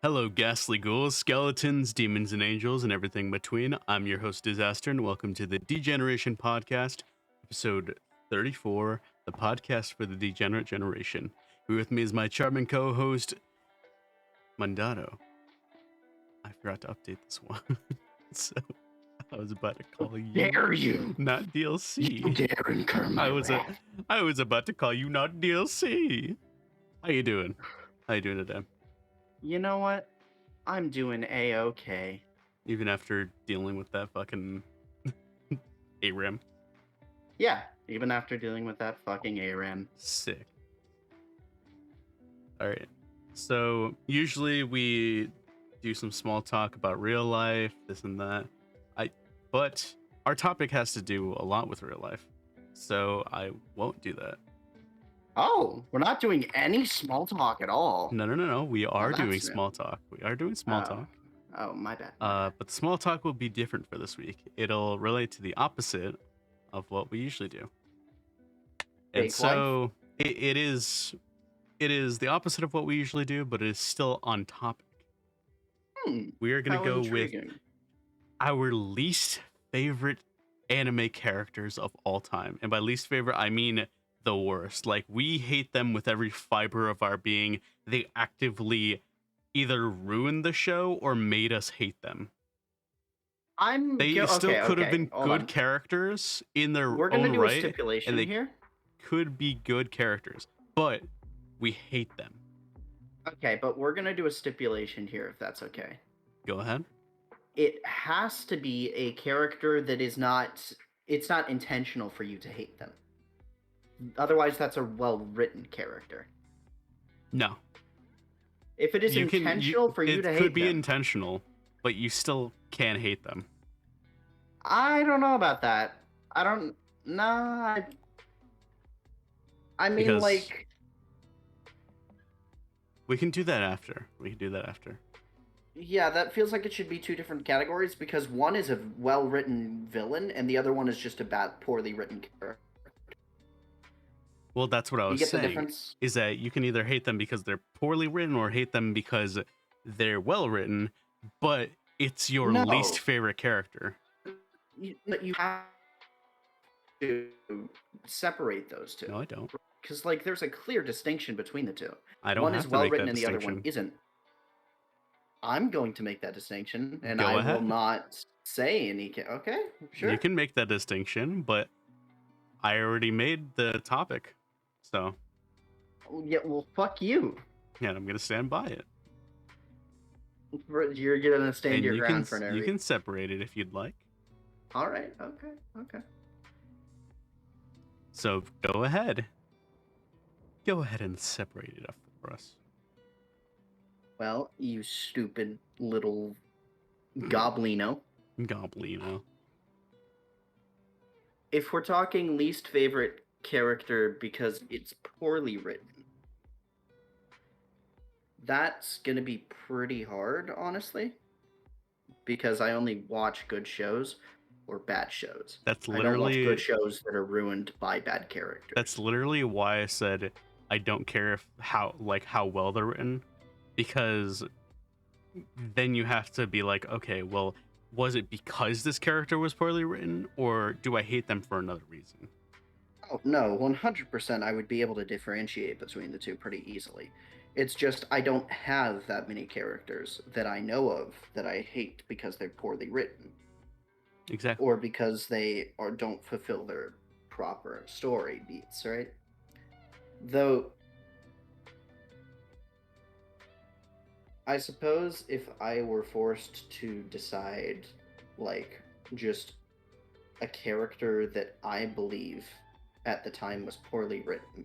Hello, ghastly ghouls, skeletons, demons, and angels, and everything between. I'm your host, Dizaster, and welcome to the Degeneration Podcast, episode 34, the podcast for the degenerate generation. Here with me is my charming co-host, Mandato. I forgot to update this one, so I was about to call you Dare you? not You DLC. dare incur my wrath. I was about to call you not DLC. How you doing? How you doing today? You know what? I'm doing A-okay. Even after dealing with that fucking ARAM. Yeah, even after dealing with that fucking ARAM. Sick. Alright. So usually we do some small talk about real life, this and that. But our topic has to do a lot with real life. So I won't do that. Oh, we're not doing any small talk at all. No. We are that's doing new. small talk. We are doing small talk. Oh, my bad. my bad. But the small talk will be different for this week. It'll relate to the opposite of what we usually do. And Fake so it is the opposite of what we usually do, but it is still on topic. We are going to How go intriguing. with our least favorite anime characters of all time. And by least favorite, I mean the worst. Like, we hate them with every fiber of our being. They actively either ruined the show or made us hate them. They still could have been good characters in their We're gonna own do a right, stipulation and they here. could be good characters, but we hate them. Okay, but we're gonna do a stipulation here, if that's okay. Go ahead. It has to be a character that is not... It's not intentional for you to hate them. Otherwise, that's a well-written character. No. If it is intentional for you to hate them... It could be intentional, but you still can't hate them. I don't know about that. I don't... Nah, I mean, Because like... we can do that after. Yeah, that feels like it should be two different categories, because one is a well-written villain, and the other one is just a bad, poorly written character. Well, that's what I was You get the saying. difference? Is that you can either hate them because they're poorly written or hate them because they're well written, but it's your least favorite character. You have to separate those two. No, I don't. Because, like, there's a clear distinction between the two. I don't one have is to make well-written that and the other distinction. one isn't. I'm going to make that distinction, and Go I ahead. will not say any... Okay, sure. You can make that distinction, but I already made the topic, so... Yeah, well, fuck you. Yeah, I'm going to stand by it. You're going to stand And your ground for no reason. You can separate it if you'd like. All right, okay. So, go ahead. Go ahead and separate it up for us. Well, you stupid little goblino. Goblino. If we're talking least favorite character because it's poorly written, that's gonna be pretty hard, honestly. Because I only watch good shows or bad shows. That's I don't watch literally good shows that are ruined by bad characters. That's literally why I said I don't care how well they're written, because then you have to be like, okay, well, was it because this character was poorly written, or do I hate them for another reason? Oh, no, 100% I would be able to differentiate between the two pretty easily. It's just I don't have that many characters that I know of that I hate because they're poorly written. Exactly. Or because they don't fulfill their proper story beats, right? Though, I suppose if I were forced to decide, like, just a character that I believe at the time was poorly written.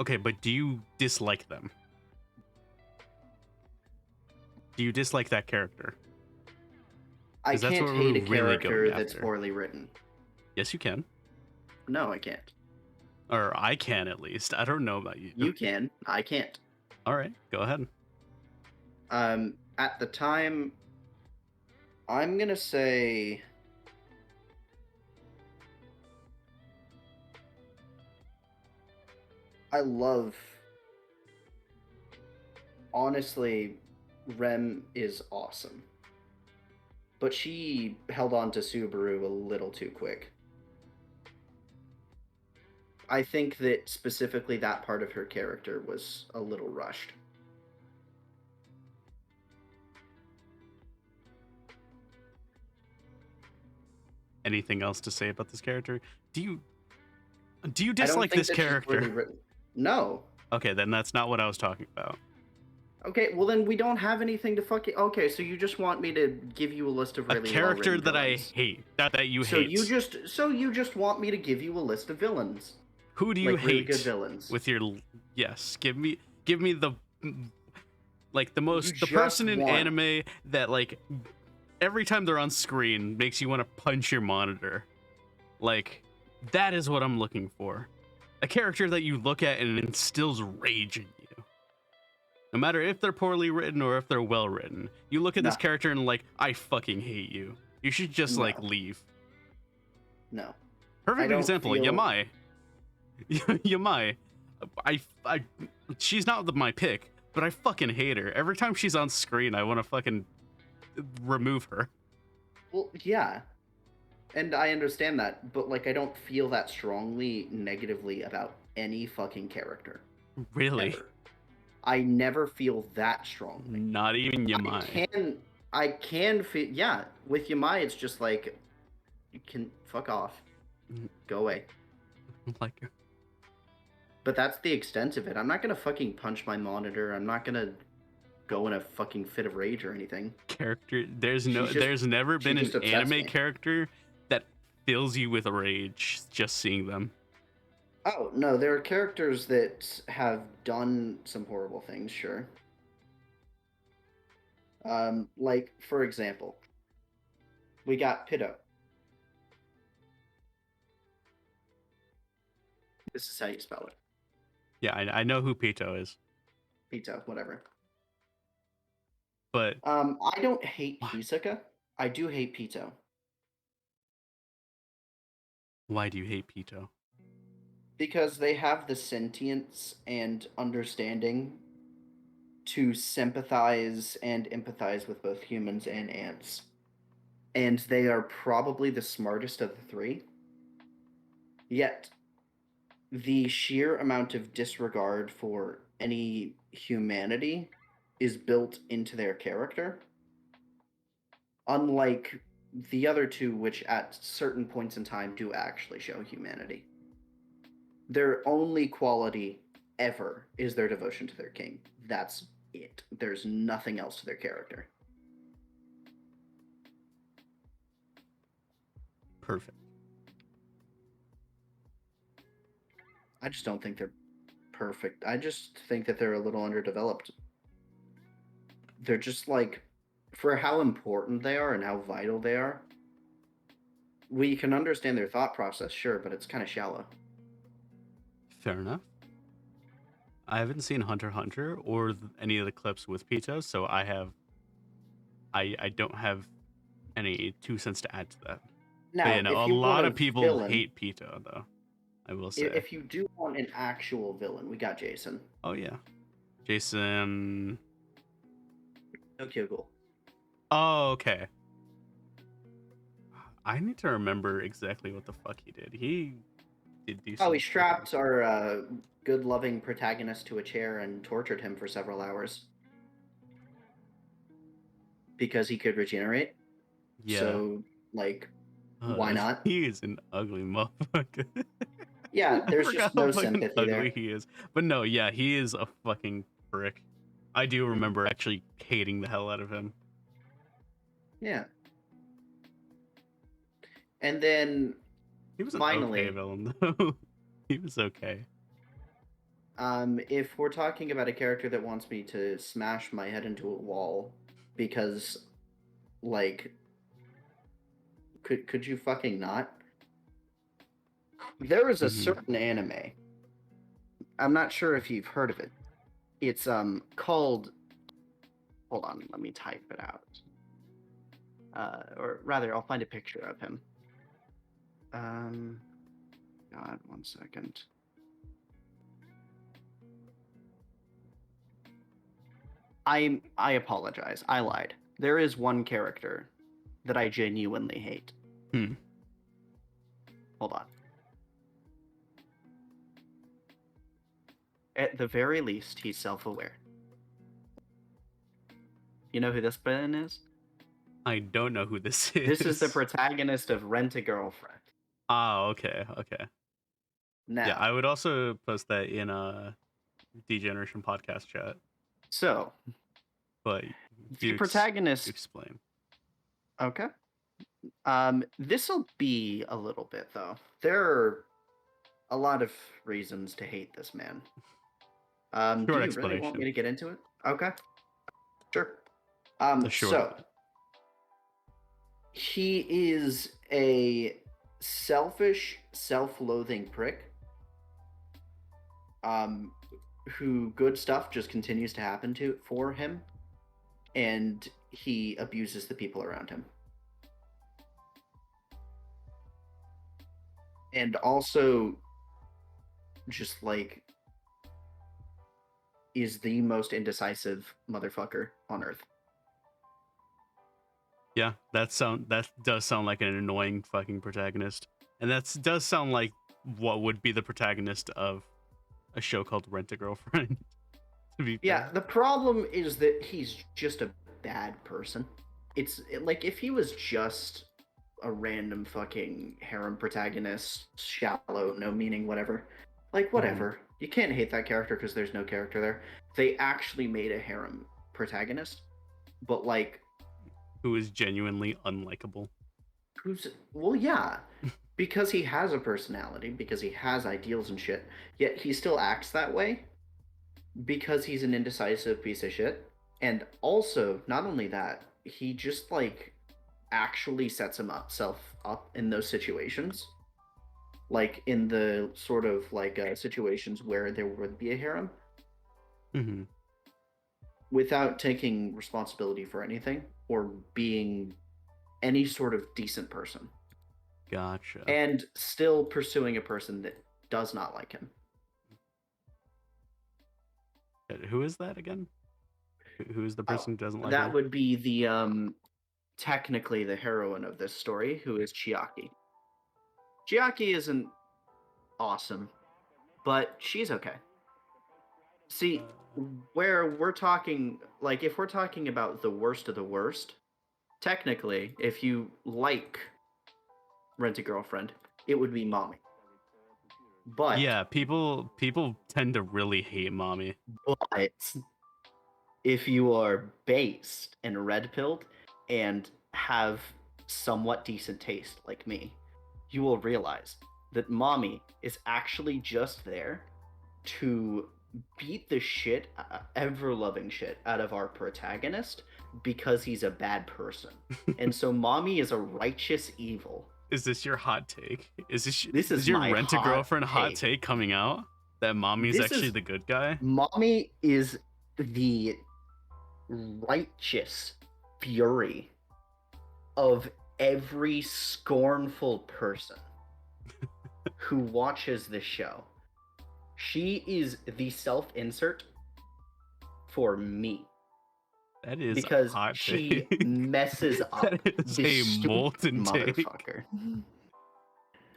Okay, but do you dislike them? Do you dislike that character? I can't hate a character that's after. poorly written. Yes, you can. No, I can't. Or I can, at least. I don't know about you. You can. I can't. All right, go ahead. At the time, I'm gonna say... I love... Honestly, Rem is awesome. But she held on to Subaru a little too quick. I think that specifically that part of her character was a little rushed. Anything else to say about this character? Do you I don't dislike think this that she's character? poorly written. No. Okay, then that's not what I was talking about. Okay, well then we don't have anything to fucking. Okay, so you just want me to give you a list of A really character well-written that villains. I hate, that you So hate. you just want me to give you a list of villains. Who do you like hate? Really good villains. With your yes, give me the like the You just person in want- anime that like every time they're on screen makes you want to punch your monitor. Like that is what I'm looking for. A character that you look at and instills rage in you. No matter if they're poorly written or if they're well written. You look at this No. character and like, I fucking hate you. You should just like No. leave. No. Perfect don't example, feel- Yamai. Yamai. I she's not my pick, but I fucking hate her. Every time she's on screen, I want to fucking remove her. Well, yeah. And I understand that, but like I don't feel that strongly negatively about any fucking character. Really? Ever. I never feel that strongly. Not even Yamai. I can feel, yeah, with Yamai it's just like, you can fuck off. Go away. Like, But that's the extent of it. I'm not gonna fucking punch my monitor. I'm not gonna go in a fucking fit of rage or anything. character, there's never she been just an upsets anime me. character that fills you with rage just seeing them. Oh, no, there are characters that have done some horrible things, sure. Like, for example, we got Pitto. This is how you spell it. Yeah, I know who Pito is, Pitto, whatever. but I don't hate Hisaka. I do hate Pitto. why do you hate Pito? Because they have the sentience and understanding to sympathize and empathize with both humans and ants. And they are probably the smartest of the three. Yet, the sheer amount of disregard for any humanity is built into their character. Unlike the other two, which at certain points in time do actually show humanity. Their only quality ever is their devotion to their king. That's it. There's nothing else to their character. Perfect. I just don't think they're perfect. I just think that they're a little underdeveloped. They're just like, for how important they are and how vital they are, we can understand their thought process, sure, but it's kind of shallow. Fair enough. I haven't seen Hunter x Hunter or any of the clips with Pito, so I don't have any 2 cents to add to that. Now, But, you know, if a you lot want of people villain, hate Pito, though. I will say. if you do want an actual villain, we got Jason. Oh yeah, Jason. No Kyogul. Oh, okay. I need to remember exactly what the fuck he did. He did do. Oh, he strapped our good, loving protagonist to a chair and tortured him for several hours. Because he could regenerate. Yeah. So, like, why not? He is an ugly motherfucker. Yeah, there's I just forgot no how fucking sympathy ugly there. he is. But no, yeah, he is a fucking prick. I do remember actually hating the hell out of him. Yeah. And then He was an finally, okay villain though. He was okay. if we're talking about a character that wants me to smash my head into a wall because, like, could you fucking not? There is a certain anime. I'm not sure if you've heard of it. It's called. Hold on, let me type it out. Or rather, I'll find a picture of him. God, 1 second. I apologize. I lied. There is one character that I genuinely hate. Hold on. At the very least, he's self-aware. You know who this man is? I don't know who this is. This is the protagonist of Rent-a-Girlfriend. Oh, okay. Now, Yeah, I would also post that in a Degeneration podcast chat. So, But the protagonist. Explain. Okay. This'll be a little bit though. There are a lot of reasons to hate this man. Do you really want me to get into it? Okay. Sure. So he is a selfish, self-loathing prick. Who good stuff just continues to happen for him, and he abuses the people around him. And also just like is the most indecisive motherfucker on earth. Yeah, that does sound like an annoying fucking protagonist. And that does sound like what would be the protagonist of a show called Rent-a-Girlfriend. To be fair. The problem is that he's just a bad person. It's like if he was just a random fucking harem protagonist, shallow, no meaning, whatever. Like, whatever. You can't hate that character because there's no character there. They actually made a harem protagonist, but like... who is genuinely unlikable. Well, yeah. Because he has a personality, because he has ideals and shit, yet he still acts that way because he's an indecisive piece of shit. And also, not only that, he just, like, actually sets himself up in those situations. Like, in the sort of, like, situations where there would be a harem. Mm-hmm. Without taking responsibility for anything or being any sort of decent person. Gotcha. And still pursuing a person that does not like him. Who is that again? Who is the person who doesn't like him? That would be the, technically the heroine of this story, who is Chiaki. Chiaki isn't awesome, but she's okay. See, where we're talking, like, if we're talking about the worst of the worst, technically, if you like Rent-a-Girlfriend, it would be Mommy. But yeah, people tend to really hate Mommy. But if you are based and red-pilled and have somewhat decent taste like me, you will realize that Mommy is actually just there to beat the shit, ever-loving shit out of our protagonist because he's a bad person. And so Mommy is a righteous evil. Is this your hot take? Is your Rent-a-Girlfriend hot take coming out? That Mommy's actually the good guy? Mommy is the righteous fury of every scornful person who watches this show. She is the self-insert for me. That is because a hot she take. messes up. That is a molten motherfucker. Take.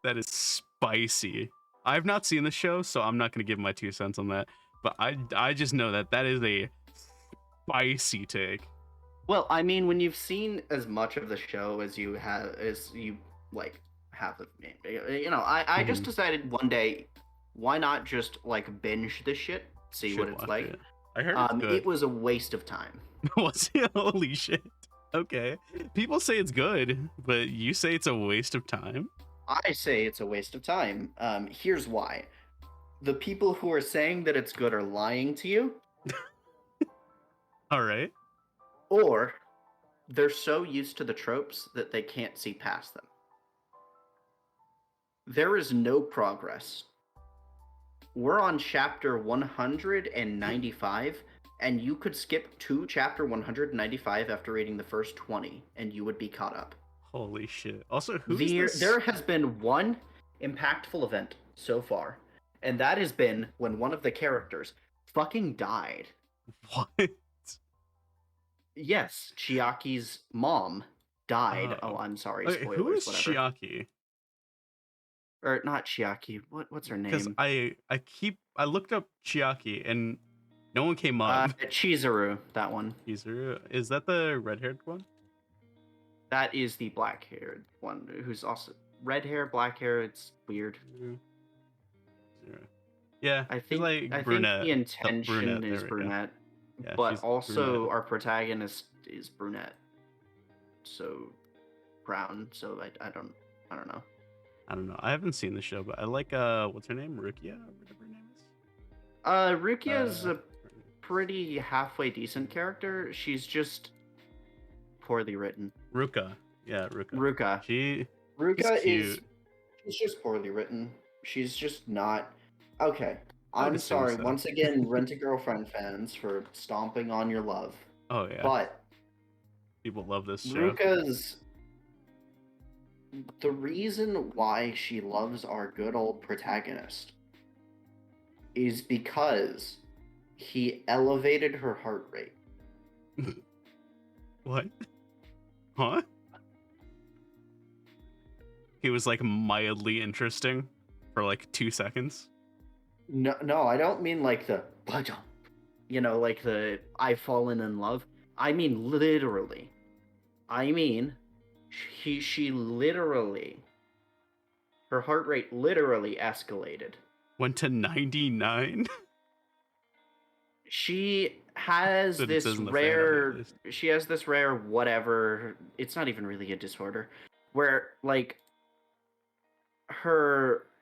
That is spicy. I've not seen the show, so I'm not going to give my 2 cents on that. But I just know that is a spicy take. Well, I mean, when you've seen as much of the show as you have of me, I just decided one day, why not just like binge this shit, see what it's like. I heard it's good. It was a waste of time. Was it? Holy shit. Okay. People say it's good, but you say it's a waste of time? I say it's a waste of time. Here's why. The people who are saying that it's good are lying to you. All right. Or they're so used to the tropes that they can't see past them. There is no progress. We're on chapter 195, and you could skip to chapter 195 after reading the first 20, and you would be caught up. Holy shit. Also, who is this? There has been one impactful event so far, and that has been when one of the characters fucking died. What? Yes, Chiaki's mom died. Oh, Oh. I'm sorry, Okay, who is spoilers, whatever. Chiaki? Or not Chiaki. What's her Because name? I looked up Chiaki and no one came up. Chizuru, that one. Is that the red-haired one? That is the black-haired one, who's also red hair, black hair. It's weird. Chizuru. Yeah, I she's think like I think brunette. the Oh, intention brunette. is There we go. brunette, Yeah, but she's brunette. also our protagonist is brunette, so brown. So I don't know. I don't know. I haven't seen the show, but I like what's her name? Rukia, whatever her name is. Rukia is a pretty halfway decent character. She's just poorly written. Ruka. Yeah, Ruka. Ruka. She's Ruka is cute. she's just poorly written. She's just not okay. I would I'm assume sorry so. once again, Rent-A-Girlfriend fans for stomping on your love. Oh yeah. But People love this show. Ruka's the reason why she loves our good old protagonist is because he elevated her heart rate. What? Huh? He was like mildly interesting for like 2 seconds. No, I don't mean like the like the I've fallen in love. I mean literally. I mean she literally her heart rate literally escalated. Went to 99. She has That it this says in the fan art, at rare least. she has this rare whatever, it's not even really a disorder, where like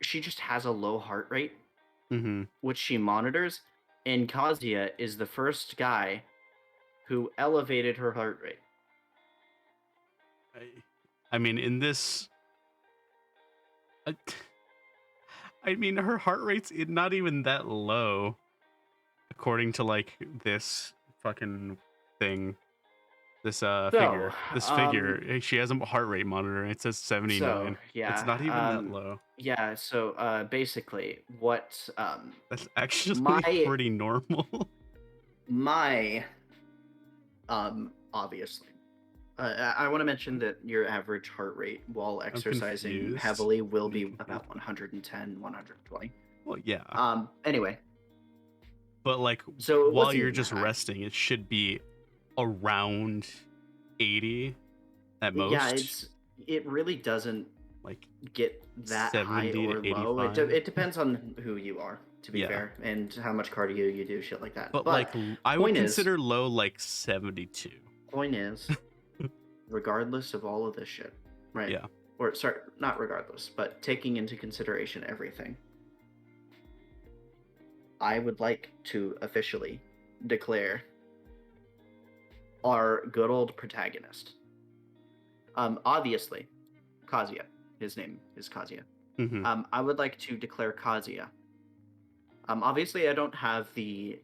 she just has a low heart rate, which she monitors, and Kazuya is the first guy who elevated her heart rate. I mean, in this, I mean, her heart rate's not even that low, according to like this fucking thing. This figure. This figure. She has a heart rate monitor. And it says 79. So yeah, It's not even that low. Yeah. So basically, what That's actually my pretty normal. my obviously. I want to mention that your average heart rate while exercising confused. heavily will be about 110, 120. Well, yeah. Anyway. But like, so while you're just resting, it should be around 80 at most. Yeah, it really doesn't like get that 70 high or to low. 85. It depends on who you are, to be fair, and how much cardio you do, shit like that. But like, I would consider low like 72. Point is, regardless of all of this shit, right? Yeah. Or sorry, not regardless, but taking into consideration everything, I would like to officially declare our good old protagonist. Obviously, Kazuya. His name is Kazuya. I would like to declare Kazuya. Obviously, I don't have the,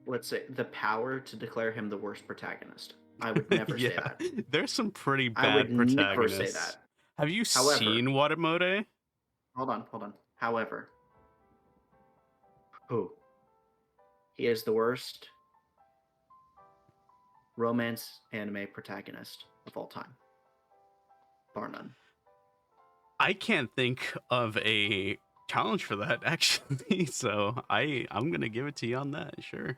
let's say, the power to declare him the worst protagonist. I would never say that. There's some pretty bad I would protagonists. never say that. Have you seen Watamode? Hold on. However, he is the worst romance anime protagonist of all time, bar none. I can't think of a challenge for that, actually. So I'm gonna give it to you on that. Sure.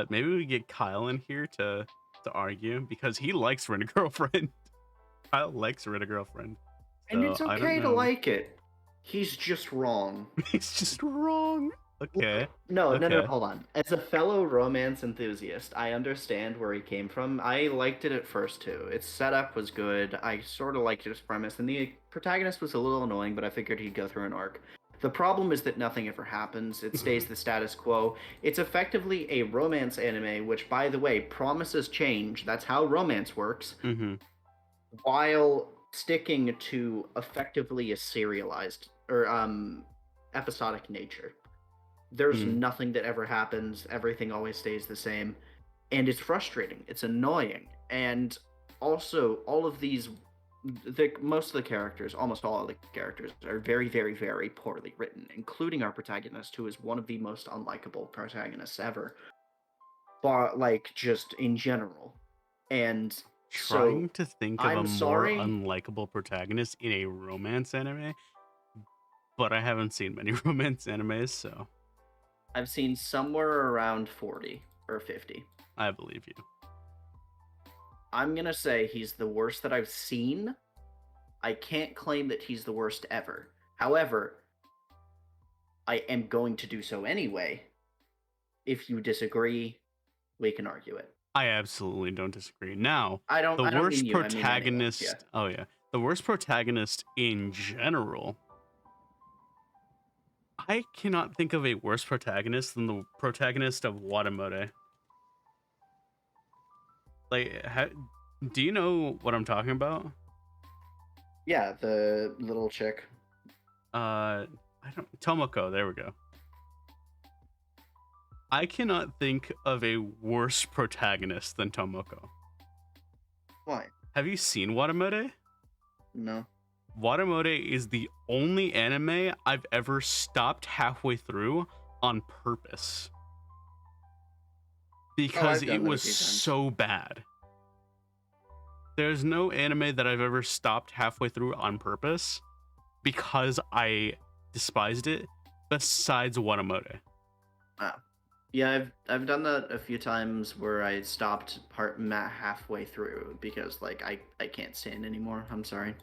Maybe we get Kyle in here to argue, because he likes Rent-A-Girlfriend. Kyle likes Rent-A-Girlfriend. And it's okay to like it. He's just wrong. He's just wrong. Okay. No, hold on. As a fellow romance enthusiast, I understand where he came from. I liked it at first too. Its setup was good. I sort of liked its premise, and the protagonist was a little annoying, but I figured he'd go through an arc. The problem is that nothing ever happens. It stays the status quo. It's effectively a romance anime, which, by the way, promises change. That's how romance works. While sticking to effectively a serialized or episodic nature. There's nothing that ever happens. Everything always stays the same. And it's frustrating. It's annoying. And also, all of these, most of the characters, almost all of the characters, are very, very, very poorly written, including our protagonist, who is one of the most unlikable protagonists ever. but like just in general. And so Trying to think of a I'm more sorry, unlikable protagonist in a romance anime, but I haven't seen many romance animes, so I've seen somewhere around 40 or 50. I believe you. I'm gonna say he's the worst that I've seen. I can't claim that he's the worst ever. However, I am going to do so anyway. If you disagree, we can argue it. I absolutely don't disagree. Now, I the don't mean worst you, I mean anyone. Yeah. protagonist. Oh yeah, the worst protagonist in general. I cannot think of a worse protagonist than the protagonist of Watamote. Like, do you know what I'm talking about? Yeah, the little chick. I don't. Tomoko. There we go. I cannot think of a worse protagonist than Tomoko. Why? Have you seen Watamote? No. Watamote is the only anime I've ever stopped halfway through on purpose. Because I've done it that a was few times. so bad. There's no anime that I've ever stopped halfway through on purpose because I despised it, besides Watamote. Yeah, I've done that a few times where I stopped halfway through because like I can't stand anymore. I'm sorry.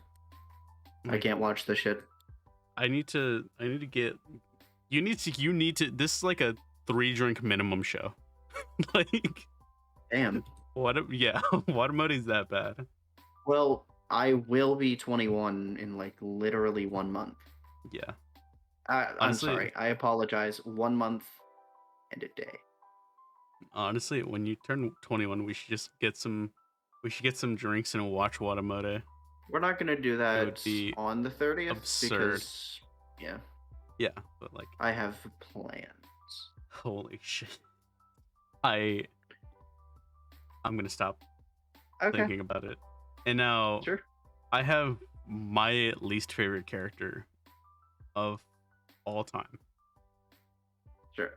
I can't watch this shit. I need to get you need to this is like a 3-drink minimum show. Like, Damn. Watamote's that bad. Well, I will be 21 in like literally 1 month. Yeah. I'm Honestly- sorry. I apologize. 1 month and a day. Honestly, when you turn 21, we should just get some drinks and watch Watamote. We're not gonna do that would be on the 30th absurd. because yeah, Yeah, but like, I have plans. holy shit. I'm gonna stop Okay, thinking about it. And now sure. I have my least favorite character of all time. Sure.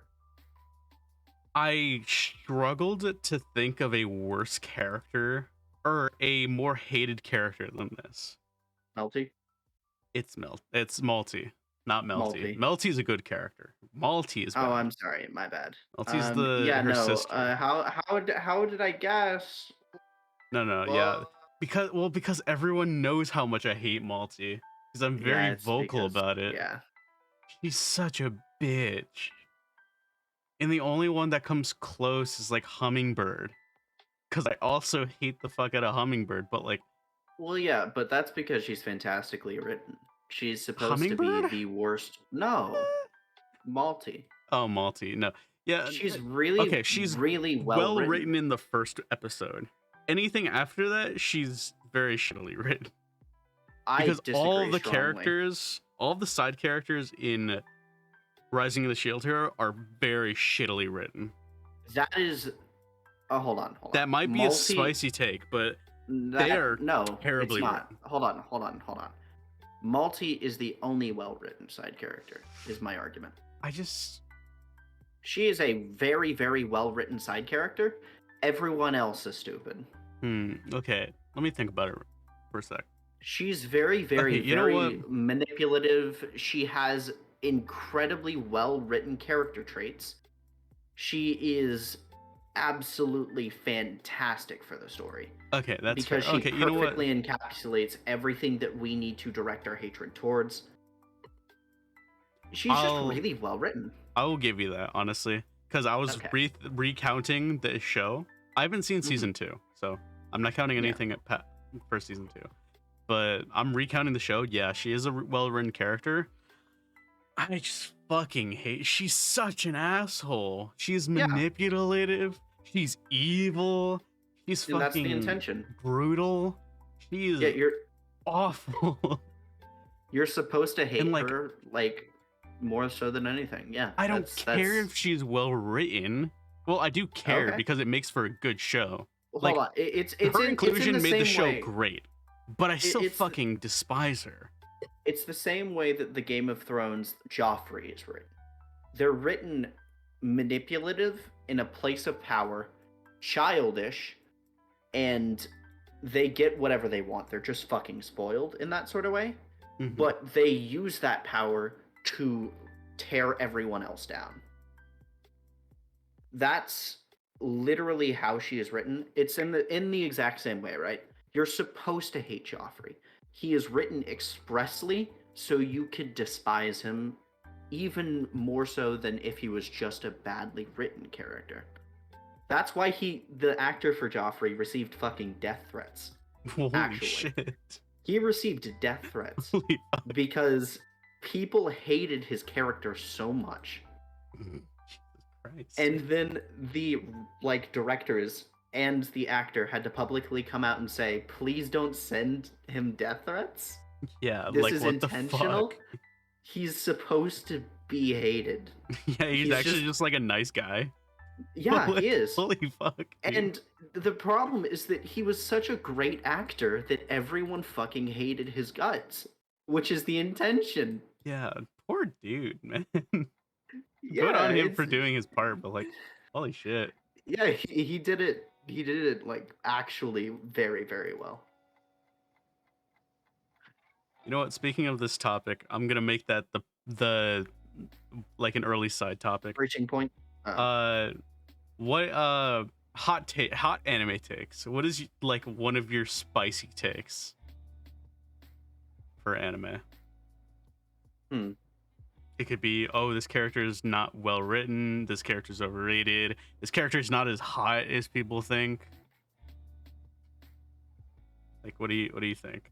I struggled to think of a worse character or a more hated character than this. Melty? It's Malty, not Melty. Melty's a good character. Malty is bad. Oh, I'm sorry. My bad. Malty's her sister. How did I guess? No, yeah. Because everyone knows how much I hate Malty. Because I'm very vocal about it. Yeah. She's such a bitch. And the only one that comes close is like Hummingbird. Because I also hate the fuck out of Hummingbird, but like, Well, yeah, but that's because she's fantastically written. She's supposed to Hummingbird? be the worst. No, Malty. oh, Malty, no. Yeah, She's really she's really well written. written in the first episode. Anything after that, she's very shittily written. Because all the characters, all the side characters in Rising of the Shield Hero are very shittily written. That is. Oh, hold on. That might be a spicy take, but they are terribly it's not. written. Hold on. Malty is the only well-written side character, is my argument. She is a very, very well-written side character. Everyone else is stupid. Okay. Let me think about it for a sec. She's very, very, very manipulative. She has incredibly well-written character traits. She is absolutely fantastic for the story. Okay, that's because fair. she perfectly encapsulates everything that we need to direct our hatred towards. She's just really well written. I will give you that, honestly, because I was recounting the show. I haven't seen season 2, so I'm not counting anything for season 2. But I'm recounting the show. Yeah, she is a well-written character. I just fucking hate. She's such an asshole. She's manipulative. She's evil. She's fucking that's the intention. Brutal. She is you're awful. You're supposed to hate her like more so than anything. Yeah. I don't care if she's well written. Well, I do care because it makes for a good show. Well, hold on. It's her inclusion made the show way. Great, but I still fucking despise her. It's the same way that the Game of Thrones Joffrey is written. They're written manipulative in a place of power, childish, and they get whatever they want. They're just fucking spoiled in that sort of way. Mhm. But they use that power to tear everyone else down. That's literally how she is written. It's in the exact same way, right? You're supposed to hate Joffrey. He is written expressly so you could despise him even more so than if he was just a badly written character. That's why the actor for Joffrey received fucking death threats. Holy Actually, shit. he received death threats Holy fuck. because people hated his character so much. Jesus Christ. And then the directors and the actor had to publicly come out and say, "Please don't send him death threats. Yeah, This like is what intentional. the fuck? He's supposed to be hated." Yeah, he's actually just like a nice guy. Yeah, he is. Holy fuck. Dude. And the problem is that he was such a great actor that everyone fucking hated his guts, which is the intention. Yeah, poor dude, man. Yeah, Good on him for doing his part, but like, holy shit. Yeah, he did it. He did it like actually very, very well. You know what? Speaking of this topic, I'm gonna make that the like an early side topic. Reaching point. What hot anime takes? What is like one of your spicy takes for anime? It could be, oh, this character is not well written, this character's overrated, this character is not as hot as people think. Like, what do you think?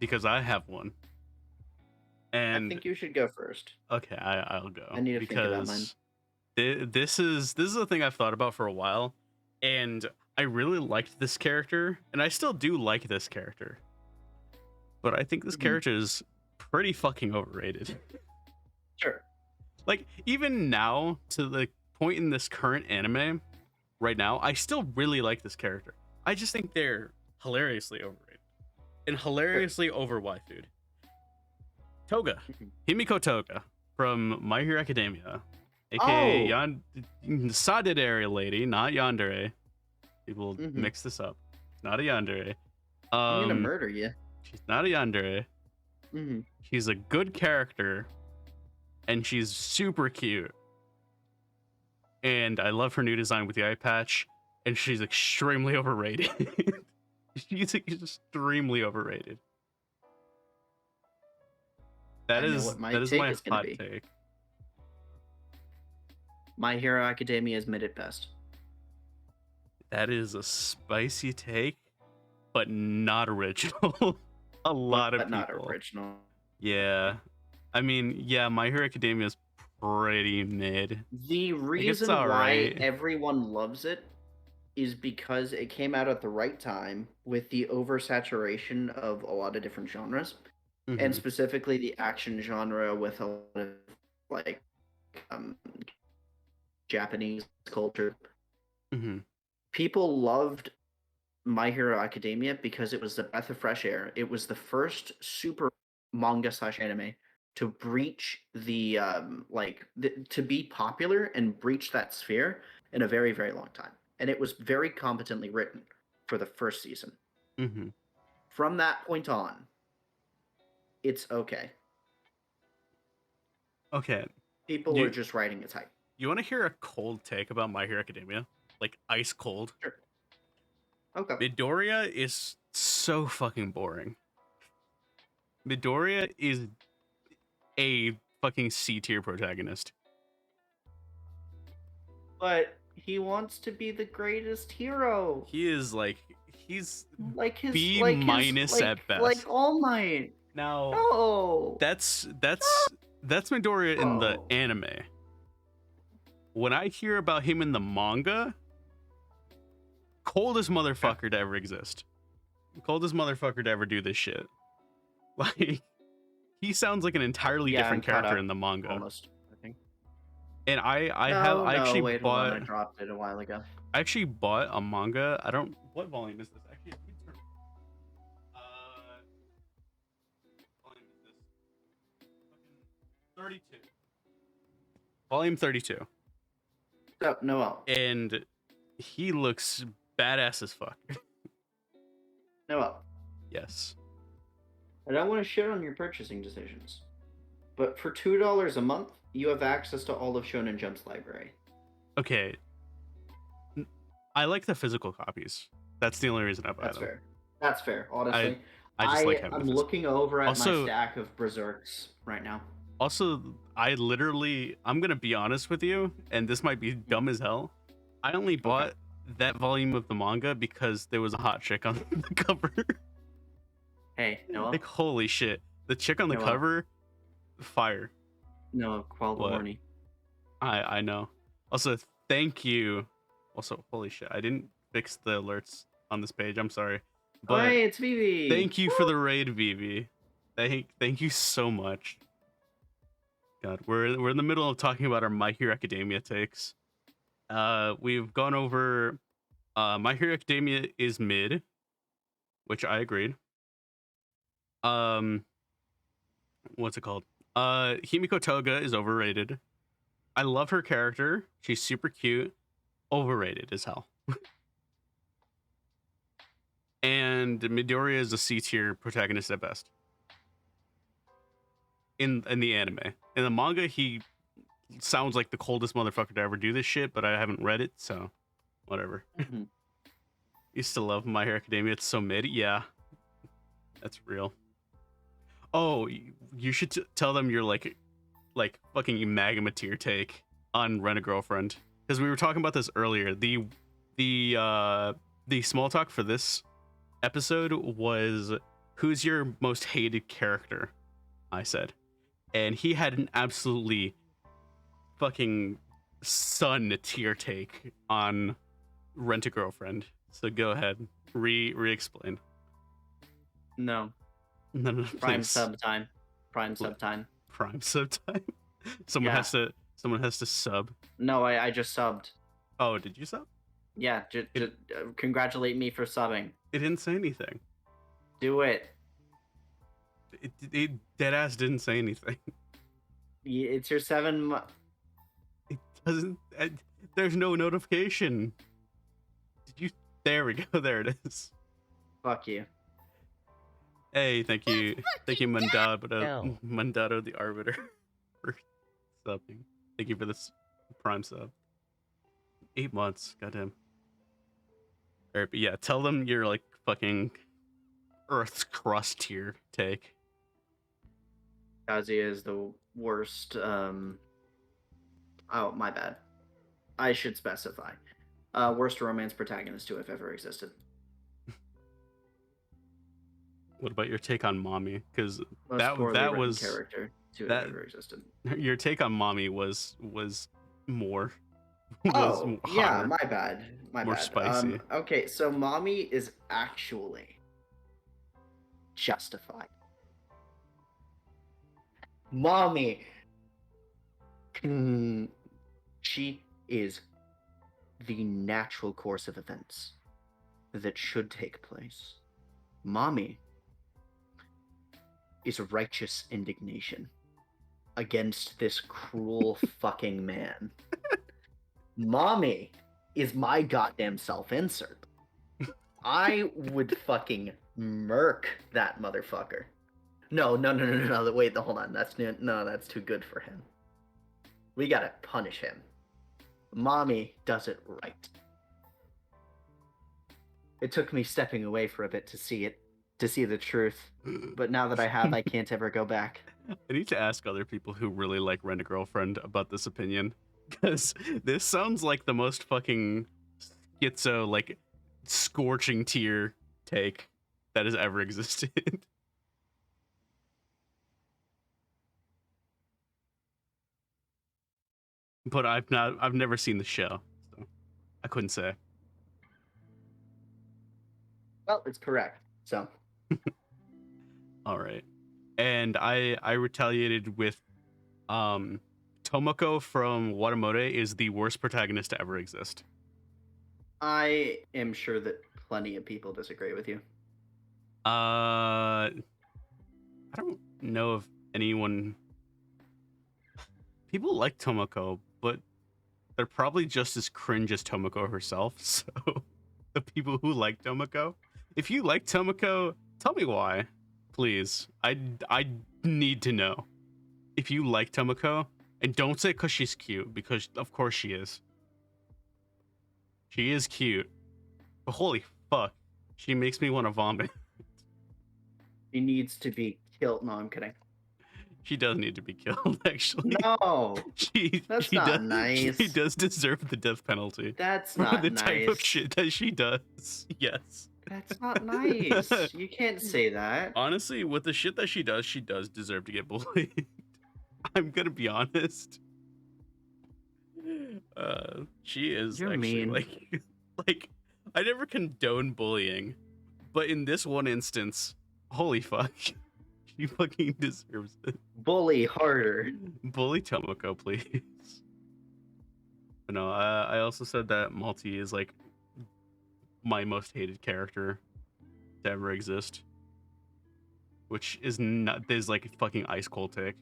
Because I have one. And I think you should go first. Okay, I'll go. I need to think about mine. This is a thing I've thought about for a while, and I really liked this character, and I still do like this character. But I think this character is pretty fucking overrated. Sure. Like, even now, to the point in this current anime, right now, I still really like this character. I just think they're hilariously overrated. And hilariously over-waifu'd. Toga. Himiko Toga from My Hero Academia. AKA Sadidere lady, not Yandere. People mix this up. It's not a Yandere. I'm gonna murder you. She's not a Yandere. She's a good character. And she's super cute. And I love her new design with the eye patch. And she's extremely overrated. She's extremely overrated. That is my hot take. My Hero Academia is mid at best. That is a spicy take, but not original. A lot of people. Not original. Yeah. I mean, yeah, My Hero Academia is pretty mid. The reason why everyone loves it is because it came out at the right time with the oversaturation of a lot of different genres, and specifically the action genre with a lot of like Japanese culture. People loved My Hero Academia because it was the breath of fresh air. It was the first super manga / anime to breach the to be popular and breach that sphere in a very, very long time. And it was very competently written for the first season. From that point on, it's okay. Okay. People were just writing its hype. You want to hear a cold take about My Hero Academia? Like ice cold? Sure. Okay. Midoriya is so fucking boring. Midoriya is a fucking C tier protagonist. But he wants to be the greatest hero. He is he's like his B minus at best. Like All Might. Now, no. That's Midoriya in the anime. When I hear about him in the manga, coldest motherfucker to ever exist. Coldest motherfucker to ever do this shit. Like, he sounds like an entirely different character in the manga. Almost, I think. And I dropped it a while ago. I actually bought a manga. What volume is this? Actually, 32. Volume 32. So, Noel. And he looks badass as fuck. Noel. Yes. I don't want to shit on your purchasing decisions, but for $2 a month, you have access to all of Shonen Jump's library. Okay. I like the physical copies. That's the only reason I buy That's them. fair. That's fair, honestly. I just like having I'm the looking over at Also- my stack of Berserks right now. Also, I'm gonna be honest with you, and this might be dumb as hell. I only bought that volume of the manga because there was a hot chick on the cover. Hey, Noah. Like, holy shit. The chick on the Noah. cover, fire. Noah, quell the What? horny. I know. Also, thank you. Also, holy shit, I didn't fix the alerts on this page. I'm sorry. But Hey, it's Vivi. thank you for the raid, Vivi. Thank you so much. God, we're in the middle of talking about our My Hero Academia takes. We've gone over My Hero Academia is mid, which I agreed. What's it called? Himiko Toga is overrated. I love her character. She's super cute. Overrated as hell. And Midoriya is a C tier protagonist at best. In the anime. In the manga, he sounds like the coldest motherfucker to ever do this shit, but I haven't read it, so whatever. Mm-hmm. Used to love My Hero Academia. It's so mid. Yeah, that's real. Oh, you should tell them your like fucking magma tier take on Rent a Girlfriend, because we were talking about this earlier. The small talk for this episode was, who's your most hated character? I said, and he had an absolutely fucking sun tier take on Rent a Girlfriend. So go ahead, re-explain. No. No, Prime please. sub time. Prime sub time. Prime sub time. Someone has to sub. No, I just subbed. Oh, did you sub? Yeah, congratulate me for subbing. It didn't say anything. Do it. It deadass didn't say anything. It's your 7 It doesn't. There's no notification. Did you? There we go. There it is. Fuck you. Hey, thank you, Mandato, No. Mandato the Arbiter, for subbing. Thank you for this Prime sub. 8 months, goddamn. Alright, but yeah, tell them your like fucking Earth's crust tier take. Kazuya is the worst. Oh, my bad. I should specify. Worst romance protagonist to have ever existed. What about your take on Mommy? Because Most that poorly written was character to that- have ever existed. your take on Mommy was more. Oh, yeah, hotter. my bad. My More bad. spicy. Okay, so Mommy is actually justified. Mommy, she is the natural course of events that should take place. Mommy is righteous indignation against this cruel fucking man. Mommy is my goddamn self-insert. I would fucking murk that motherfucker. No. Wait, hold on. That's too good for him. We gotta punish him. Mommy does it right. It took me stepping away for a bit to see the truth. But now that I have, I can't ever go back. I need to ask other people who really like Rent a Girlfriend about this opinion, because this sounds like the most fucking schizo, like scorching tier take that has ever existed. But I've never seen the show, so I couldn't say. Well, it's correct. So. All right. And I retaliated with Tomoko from Watamote is the worst protagonist to ever exist. I am sure that plenty of people disagree with you. I don't know of anyone people like Tomoko, but they're probably just as cringe as Tomoko herself. So the people who like Tomoko, if you like Tomoko, tell me why, please. I need to know if you like Tomoko, and don't say because she's cute, because of course she is. She is cute, but holy fuck, she makes me want to vomit. She needs to be killed. No, I'm kidding. She does need to be killed, actually. No, that's she not does nice. she does deserve the death penalty. That's for not the nice. type of shit that she does. Yes. That's not nice. You can't say that. Honestly, with the shit that she does deserve to get bullied. I'm gonna be honest. She is You're actually mean. like I never condone bullying, but in this one instance, holy fuck, she fucking deserves it. Bully harder. Bully Tomoko, please. But no, I also said that Malty is like my most hated character to ever exist, which is not is like a fucking ice cold take.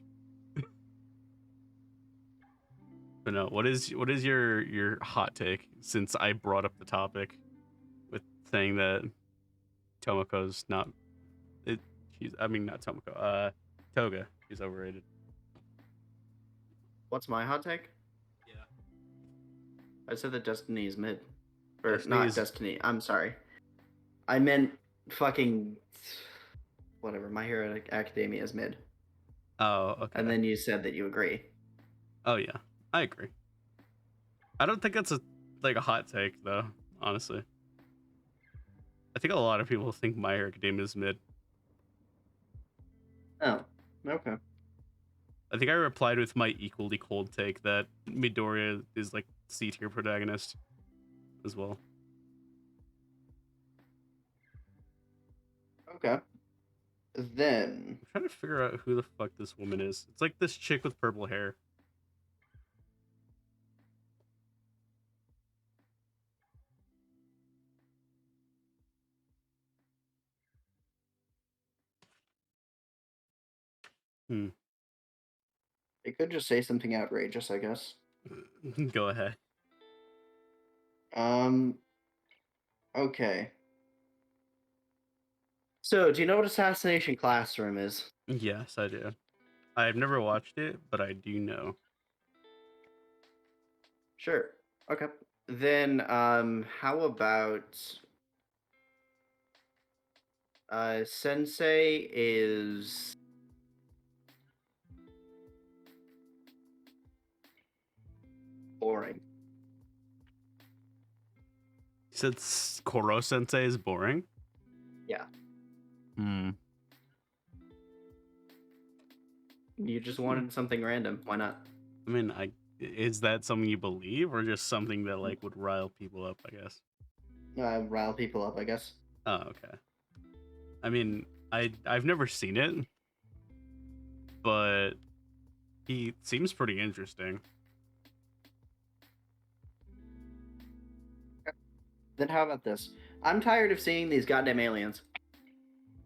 But no, what is your hot take, since I brought up the topic with saying that Tomoko's not it she's I mean not Tomoko, Toga, she's overrated. What's my hot take? Yeah. I said that Destiny is mid. Or Destiny not is- Destiny. I'm sorry. I meant fucking whatever. My Hero Academia is mid. Oh, okay. And then you said that you agree. Oh yeah, I agree. I don't think that's a hot take though, honestly. I think a lot of people think My Hero Academia is mid. Oh, okay. I think I replied with my equally cold take that Midoriya is like C tier protagonist as well. Okay. Then I'm trying to figure out who the fuck this woman is. It's like this chick with purple hair. it could just say something outrageous, I guess. Go ahead. Okay. So, do you know what Assassination Classroom is? Yes, I do. I've never watched it, but I do know. Sure. Okay. Then, how about Sensei is boring. You said Koro Sensei is boring? Yeah. Hmm. You just wanted something random. Why not? I mean, is that something you believe, or just something that like would rile people up, I guess? Rile people up, I guess. Oh, okay. I mean, I've never seen it, but he seems pretty interesting. Then how about this? I'm tired of seeing these goddamn aliens.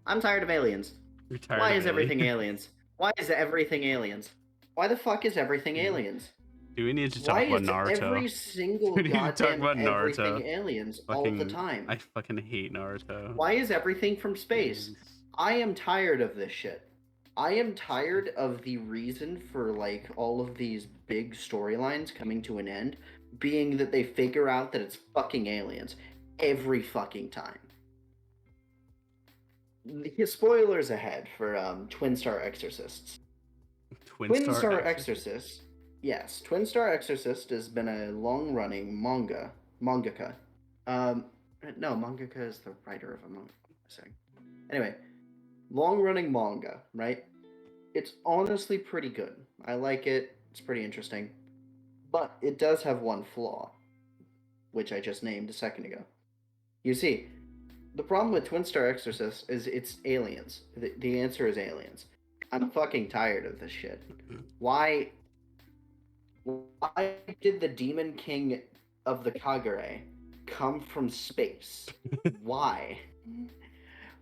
I'm tired of aliens. You're tired Why of is everything aliens? Why is everything aliens? Why the fuck is everything aliens? Do we need to Why talk about is Naruto? every single We need to talk goddamn about Naruto. everything aliens all the time? I fucking hate Naruto. Why is everything from space? Please. I am tired of this shit. I am tired of the reason for like all of these big storylines coming to an end being that they figure out that it's fucking aliens every fucking time. Spoilers ahead for Twin Star Exorcists. Twin Star Exorcist. Yes, Twin Star Exorcist has been a long-running mangaka. No, mangaka is the writer of a manga. Anyway, long-running manga, right? It's honestly pretty good. I like it. It's pretty interesting. But it does have one flaw, which I just named a second ago. You see, the problem with Twin Star Exorcist is it's aliens. The answer is aliens. I'm fucking tired of this shit. Why did the Demon King of the Kagure come from space? Why?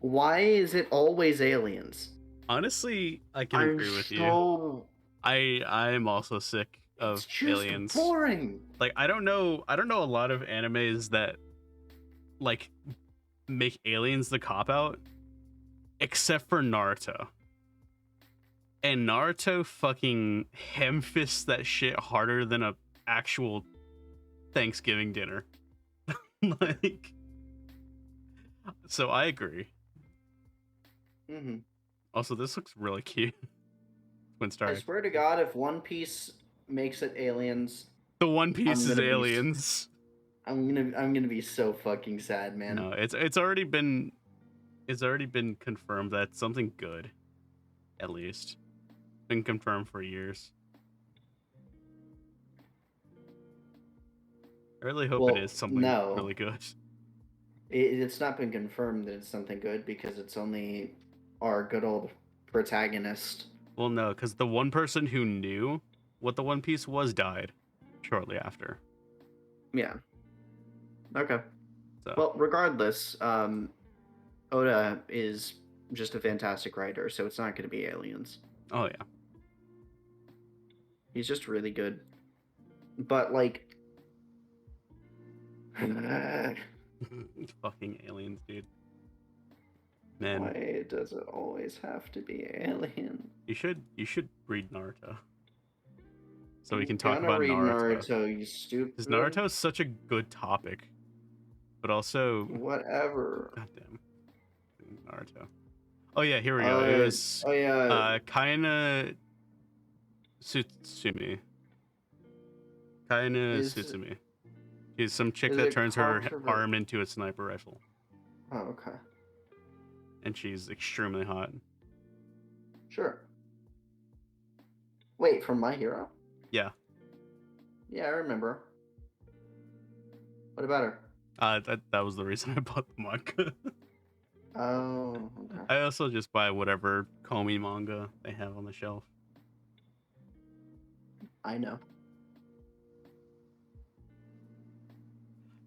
Why is it always aliens? Honestly, I can agree with you. I'm so I'm also sick It's of just aliens. boring. Like I don't know a lot of animes that like make aliens the cop out, except for Naruto. And Naruto fucking ham-fists that shit harder than a actual Thanksgiving dinner. Like, so I agree. Mm-hmm. Also, this looks really cute. When I starting, swear to God, if One Piece makes it aliens, the One Piece I'm is gonna be aliens. I'm gonna be so fucking sad, man. No, it's already been confirmed that it's something good, at least. Been confirmed for years. I really hope it is Well, something no, really good. it's not been confirmed that it's something good because it's only our good old protagonist. Well, no, because the one person who knew what the One Piece was died shortly after. Yeah. Okay. So, Well, regardless, Oda is just a fantastic writer, so it's not going to be aliens. oh yeah, He's just really good. But like, fucking aliens, dude. Man, why does it always have to be alien? you should read Naruto, so we I'm can talk gonna about read Naruto. Naruto, you Because stupid. Naruto is such a good topic, but also, Whatever. goddamn, Naruto. Oh yeah, here we go. It was Oh yeah. Kaina Sutsumi. Kaina Is Sutsumi. She's some chick is that it turns her controversial? arm into a sniper rifle, Oh, okay. and she's extremely hot. Sure. Wait, from My Hero? Yeah, Yeah, I remember. What about her? that was the reason I bought the manga. Oh, okay. I also just buy whatever Komi manga they have on the shelf. I know.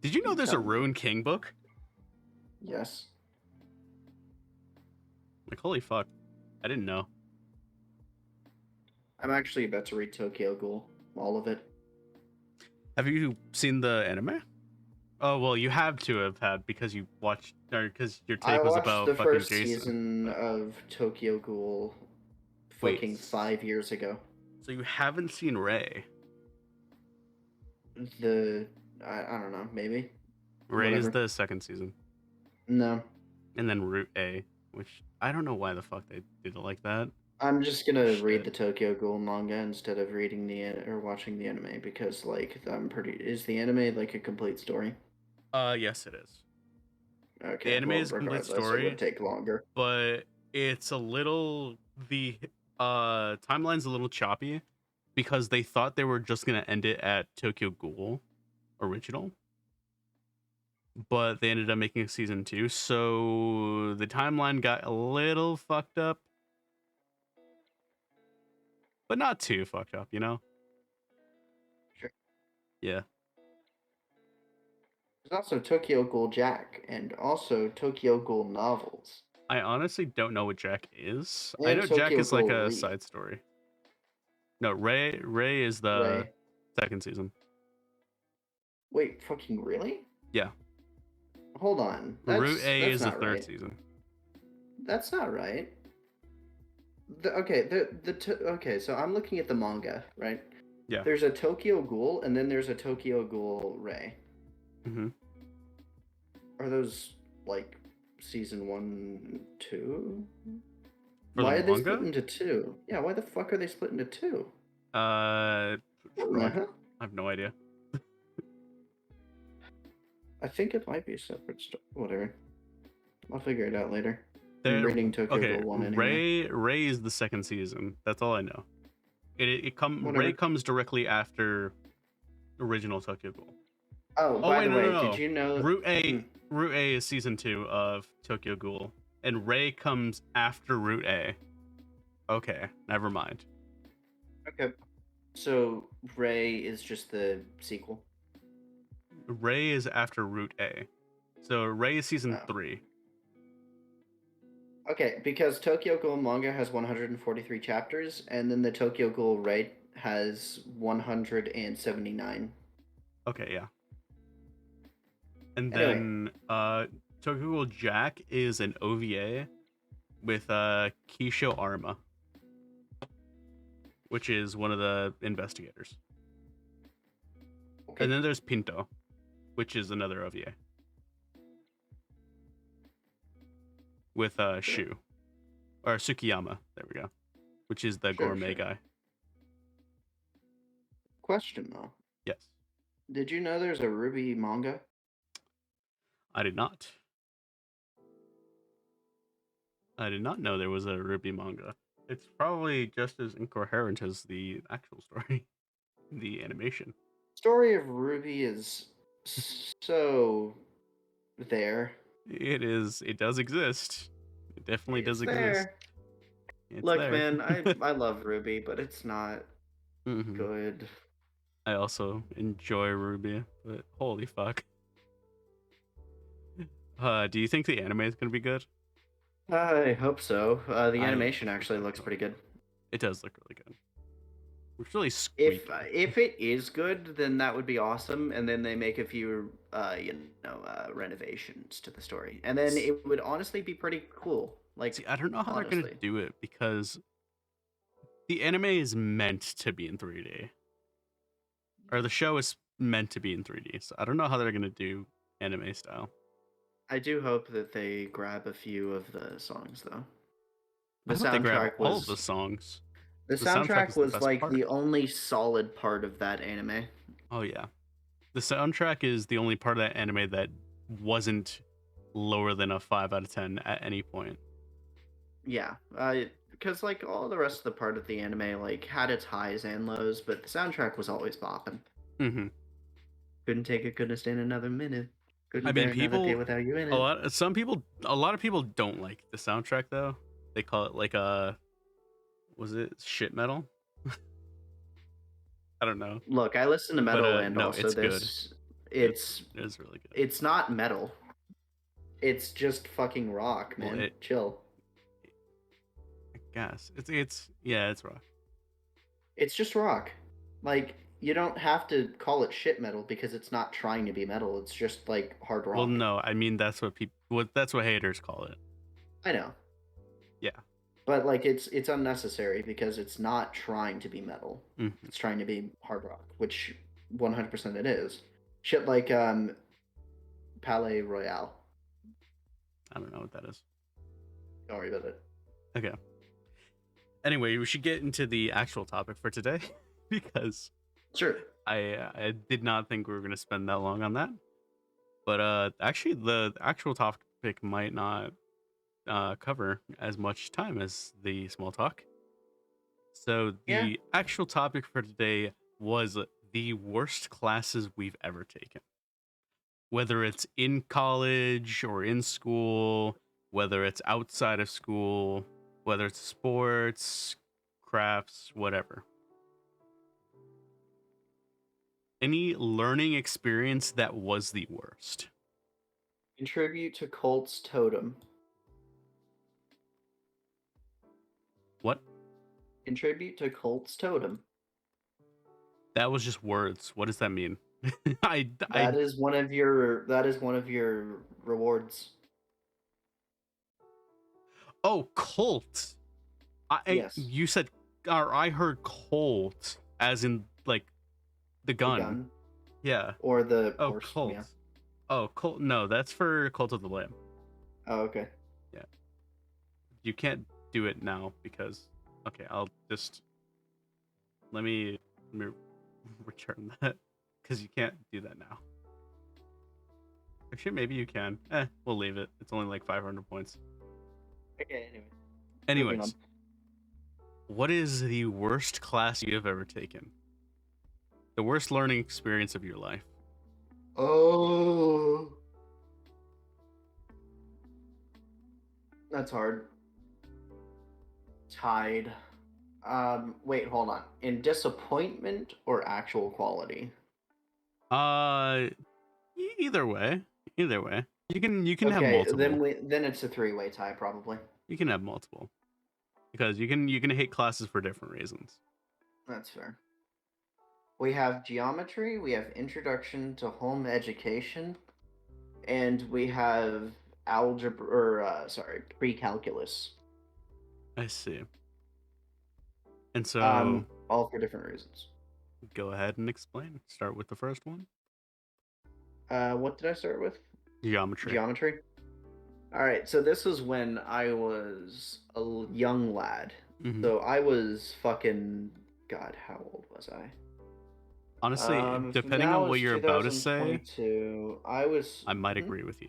Did you know You there's a tell me. Ruined King book? Yes. Like, holy fuck. I didn't know. I'm actually about to read Tokyo Ghoul. All of it. Have you seen the anime? Oh, well, you have to have had because you watched, or because your I take was watched about the fucking first Jason. season But of Tokyo Ghoul wait, fucking 5 years ago. so you haven't seen Ray? I don't know, maybe. Ray is Whatever. the second season, No. and then Route A, which I don't know why the fuck they did it like that. I'm just gonna read Shit. the Tokyo Ghoul manga instead of reading or watching the anime because like is the anime like a complete story? Yes, it is. The Okay, anime well is a complete regardless, it would story, take longer. but it's a little the timeline's a little choppy because they thought they were just gonna end it at Tokyo Ghoul original, but they ended up making a season 2, so the timeline got a little fucked up, but not too fucked up, you know? Sure. Yeah. There's also Tokyo Ghoul Jack and also Tokyo Ghoul novels I honestly don't know what Jack is. I and know Jack Tokyo is like Ghoul a Re. side story. No, Ray is the Ray. second season. Wait, fucking really? Yeah. Hold on. Route That's A that's is the not third right. season. That's not right. Okay, so I'm looking at the manga, right? Yeah. There's a Tokyo Ghoul and then there's a Tokyo Ghoul Ray. Mm-hmm. Are those like season 1, 2? For the Why are they split manga? into two? Yeah, why the fuck are they split into two? Uh, I Uh-huh. have no idea. I think it might be a separate story. Whatever. I'll figure it out later. I'm There. reading Tokyo Okay. Ghoul 1 anyway. Ray is the second season. That's all I know. Ray Whatever. comes directly after original Tokyo Ghoul. Oh, Oh by wait, the no, no, way, did no. you know? Route Hmm, A. Route A is season 2 of Tokyo Ghoul, and Ray comes after Route A. Okay, never mind. okay. So Ray is just the sequel. Ray is after Route A, so Ray is season Oh. 3. Okay, because Tokyo Ghoul manga has 143 chapters, and then the Tokyo Ghoul Raid has 179. Okay, yeah. And Anyway, then Tokyo Ghoul Jack is an OVA with Kisho Arma, which is one of the investigators. okay, And then there's Pinto, which is another OVA with sure, Shu or Sukiyama. There we go, which is the sure, gourmet sure. guy. Question though, Yes, did you know there's a Ruby manga? I did not. I did not know there was a Ruby manga. It's probably just as incoherent as the actual story, the animation. Story of Ruby is so there. It is. It does exist. It definitely does It's exist. there. It's Look, there. man, I love Ruby, but it's not hmm good. I also enjoy Ruby, but holy fuck. Do you think the anime is gonna be good? I hope so. The I animation actually hope looks so. pretty good. It does look really good. It's really If squeaky. if it is good, then that would be awesome, and then they make a few renovations to the story, and then S- it would honestly be pretty cool. Like See, I don't know how they're gonna honestly, do it because the anime is meant to be in 3D, or the show is meant to be in 3D. So I don't know how they're gonna do anime style. I do hope that they grab a few of the songs though. The I hope they grab soundtrack all of the was songs. the The soundtrack soundtrack is the was best like part. the only solid part of that anime. Oh yeah, the soundtrack is the only part of that anime that wasn't lower than a 5 out of 10 at any point. Yeah, because like all the rest of the part of the anime like had its highs and lows, but the soundtrack was always bopping. hmm Couldn't take it, couldn't stand another minute. I Couldn't bear mean, another day people, without you in it. a lot of people don't like the soundtrack though. They call it like was it shit metal? I don't know, Look, I listen to but metal and no, also it's good. this. It's It's it's really good. it's not metal. It's just fucking rock, Well, man. Chill. I guess it's yeah, it's rough. It's just rock. Like you don't have to call it shit metal because it's not trying to be metal. It's just like hard Well, rock. no, I mean that's what haters call it. I know. Yeah. But like it's unnecessary because it's not trying to be metal. hmm It's trying to be hard rock, which 100% it is. Shit like Palais Royale. I don't know what that is. Don't worry about it. Okay. Anyway, we should get into the actual topic for today because Sure. I did not think we were gonna spend that long on that. But actually, the actual topic might not cover as much time as the small talk. So Yeah. the actual topic for today was the worst classes we've ever taken, whether it's in college or in school, whether it's outside of school, whether it's sports, crafts, whatever. Any learning experience that was the worst. Contribute to Colt's totem. What? Contribute to Colt's totem. That was just words. What does that mean? I That is one of your rewards. oh, cult. Yes. You said, or I heard Colt as in like the The gun. gun. Yeah. Or the Oh, horse. Colt. Yeah. Oh, Colt. No, that's for Cult of the Lamb. Oh, okay. Yeah. You can't do it now because. Okay, I'll just let me return that because you can't do that now. Actually, maybe you can. We'll leave it. It's only like 500 points. Okay, anyway. Moving on. Anyways, what is the worst class you have ever taken? The worst learning experience of your life? Oh. That's hard. Tied. Wait, hold on. In disappointment or actual quality? Uh, either way, either way. You can have Okay, multiple. then it's a three-way tie probably. You can have multiple because you can hate classes for different reasons. That's fair. We have geometry, we have introduction to home education, and we have algebra, or pre-calculus. I see. And so, All for different reasons. go ahead and explain. Start with the first one. What did I start with? Geometry. Geometry. All right, so this was when I was a young lad. Mm-hmm. So I was fucking God. How old was I? Honestly, depending Now on what it's you're about to say, 2022. I was. I might agree with you.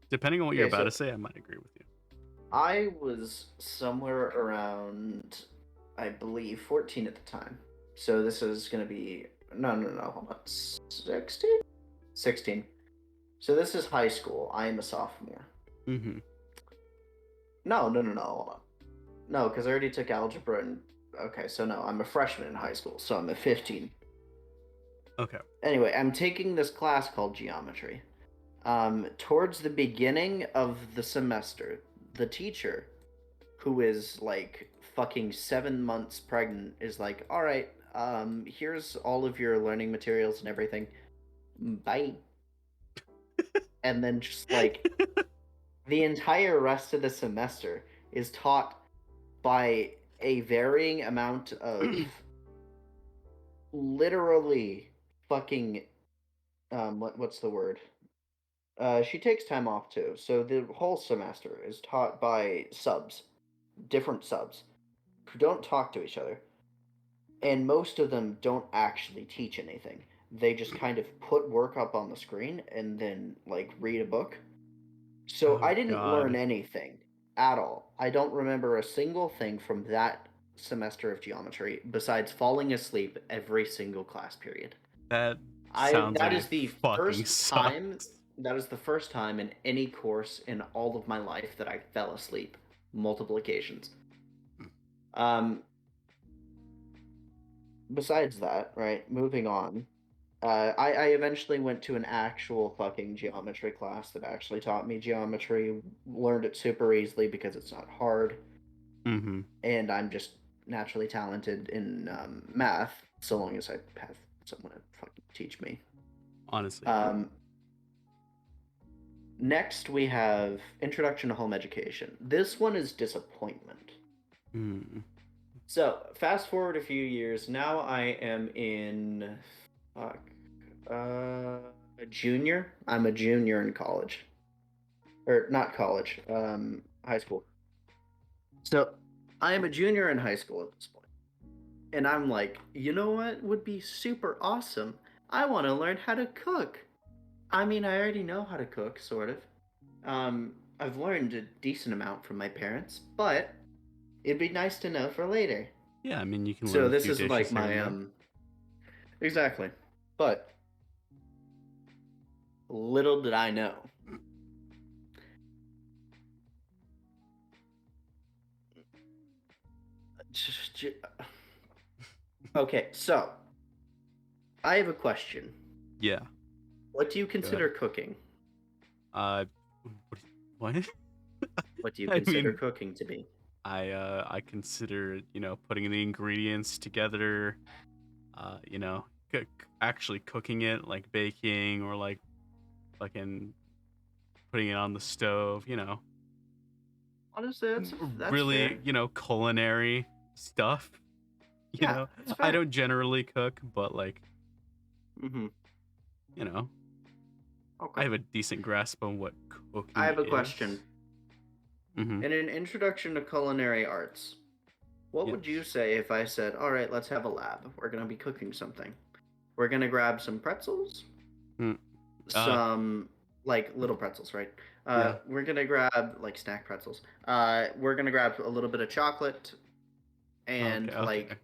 Depending on what you're Okay, about so to say, I might agree with you. I was somewhere around, I believe, 14 at the time. So this is gonna be no, hold on, 16. 16. So this is high school. I am a sophomore. Mm-hmm. No, hold on. No, because I already took algebra and okay, so no, I'm a freshman in high school, so I'm at 15. Okay. Anyway, I'm taking this class called geometry. Towards the beginning of the semester, the teacher, who is like fucking 7 months pregnant, is like, all right, here's all of your learning materials and everything. Bye. And then just like the entire rest of the semester is taught by a varying amount of literally fucking what's the word? She takes time off too, so the whole semester is taught by subs, different subs, who don't talk to each other, and most of them don't actually teach anything. They just kind of put work up on the screen and then like read a book. So Oh I didn't learn God. anything at all. I don't remember a single thing from that semester of geometry besides falling asleep every single class period. That sounds like That it is the fucking first time sucks. that is the first time in any course in all of my life that I fell asleep multiple occasions. Um Besides that, right, moving on. I eventually went to an actual fucking geometry class that actually taught me geometry, learned it super easily because it's not hard, Mm-hmm. and I'm just naturally talented in math, so long as I have someone to fucking teach me. Honestly, yeah. Next, we have Introduction to Home Education. This one is disappointment. Mm. So, fast forward a few years. Now I am in, fuck, a junior. I'm a junior in college, or not college, high school. So, I am a junior in high school at this point, and I'm like, you know what would be super awesome? I want to learn how to cook. I mean, I already know how to cook, sort of. I've learned a decent amount from my parents, but it'd be nice to know for later. Yeah, I mean, you can learn So a this few is dishes like here and my there. exactly. But little did I know. Okay, so I have a question. Yeah. What do you Go ahead. consider cooking? Uh, what? What do you I consider mean, cooking to be? I consider putting the ingredients together. Actually cooking it, like baking or like fucking putting it on the stove. Honestly, that's Really, fair. culinary stuff. Yeah, that's I fair. don't generally cook, but like, Mm-hmm. you know, I Okay. have a decent grasp on what I cooking have a question. is. Mm-hmm. In an introduction to culinary arts, what would you Yes. say if I said, all right, let's have a lab. We're going to be cooking something. We're going to grab some pretzels, Mm. Uh, some like little pretzels, right? yeah. We're going to grab like snack pretzels. We're going to grab a little bit of chocolate Okay. and Okay. like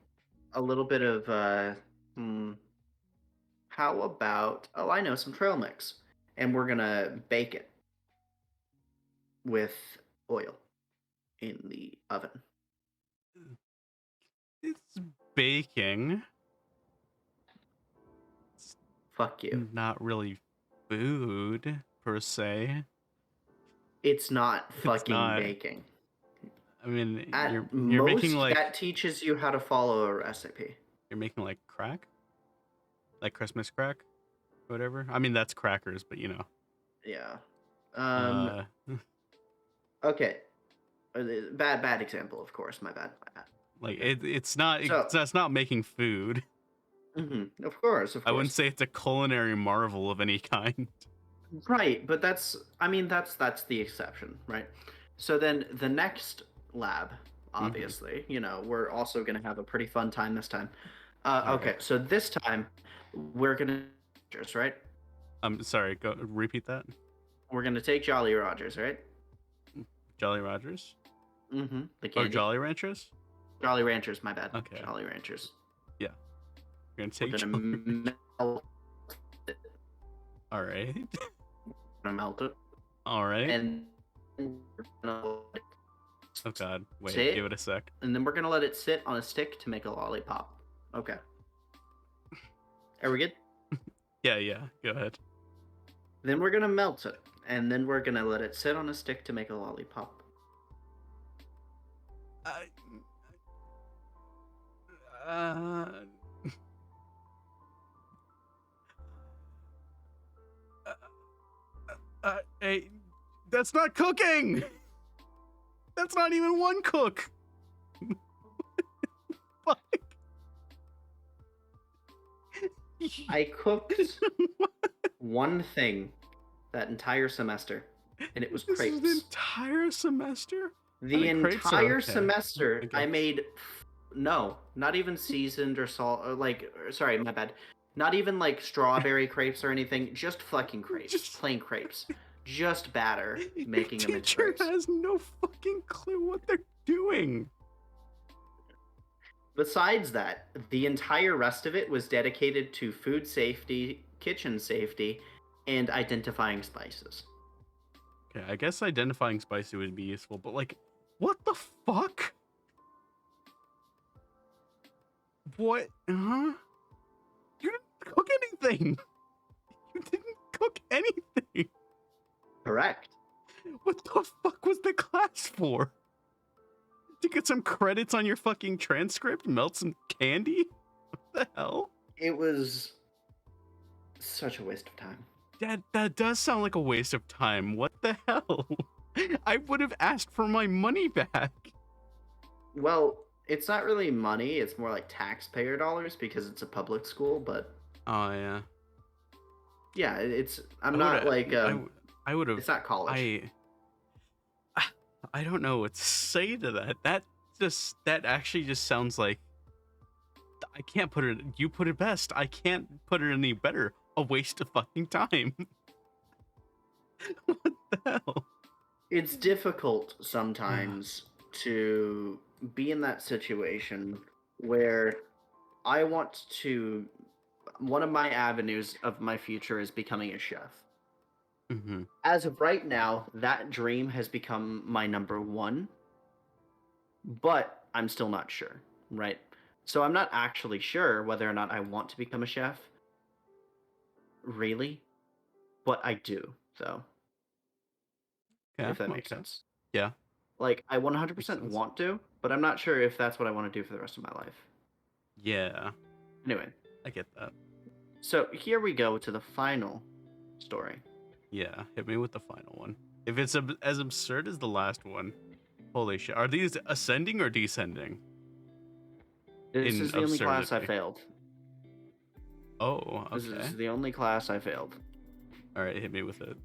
a little bit of, hmm, how about, oh, I know, some trail mix. And we're going to bake it with oil in the oven. It's baking. It's Fuck you. not really food per se. It's not It's fucking not. baking. I mean, you're At making most, like that teaches you how to follow a recipe. you're making like crack, like Christmas crack, whatever. I mean, that's crackers, but you know. Yeah. Uh, Okay. Bad example, of course. My bad. like Okay. So, that's not making food. of course, of I wouldn't course. say it's a culinary marvel of any kind. Right, but that's the exception, right? So then the next lab, Mm-hmm. obviously, we're also gonna have a pretty fun time this time. All Okay, right. so this time we're gonna right? I'm sorry. Go repeat that. We're gonna take Jolly Rogers, right? Jolly Rogers The or candy. Jolly Ranchers? Jolly Ranchers, my bad. Okay. Jolly Ranchers. Yeah. You're gonna We're take gonna Jolly Ranchers. melt it. All right. Gonna melt it, All right. and we're gonna let it Oh God. Wait. sit, Give it a sec. and then we're gonna let it sit on a stick to make a lollipop. Okay. Are we good? Yeah. Yeah. Go ahead. Then we're gonna melt it, and then we're gonna let it sit on a stick to make a lollipop. I. Uh. Hey, that's not cooking. That's not even one cook. Fuck. I cooked one thing that entire semester, and it was This is the crepes. entire semester. I The mean, crepes are entire okay, semester, I I guess. made no, not even seasoned or salt, or sorry, my bad. Not even like strawberry crepes or anything, just fucking crepes, Just- plain crepes, just batter, Your making them into teacher crepes. has no fucking clue what they're doing. Besides that, the entire rest of it was dedicated to food safety, kitchen safety, and identifying spices. Okay, I guess identifying spicy would be useful, but like, what the fuck? What? Huh? You didn't cook anything. You didn't cook anything. Correct. What the fuck was the class for? To get some credits on your fucking transcript? Melt some candy? What the hell? It was such a waste of time. That does sound like a waste of time. What the hell? I would have asked for my money back. Well, it's not really money, it's more like taxpayer dollars because it's a public school, but Oh yeah. yeah, I'm not like I would have. it's not college. I don't know what to say to that. That actually just sounds like I can't put it. You put it best. I can't put it any better. A waste of fucking time. What the hell? It's difficult sometimes to be in that situation where I want to. One of my avenues of my future is becoming a chef. Mm-hmm. As of right now, that dream has become my number one, but I'm still not sure, right? So I'm not actually sure whether or not I want to become a chef, really, but I do, though, Yeah. if that makes Okay. sense. Yeah. Like, I Makes 100% sense. want to, but I'm not sure if that's what I want to do for the rest of my life. Yeah. Anyway, I get that. so here we go to the final story. Yeah. Hit me with the final one. If it's as absurd as the last one, holy shit. Are these ascending or descending? This In is the only class I absurdity. failed. Oh, This okay. is the only class I failed. All right, hit me with it.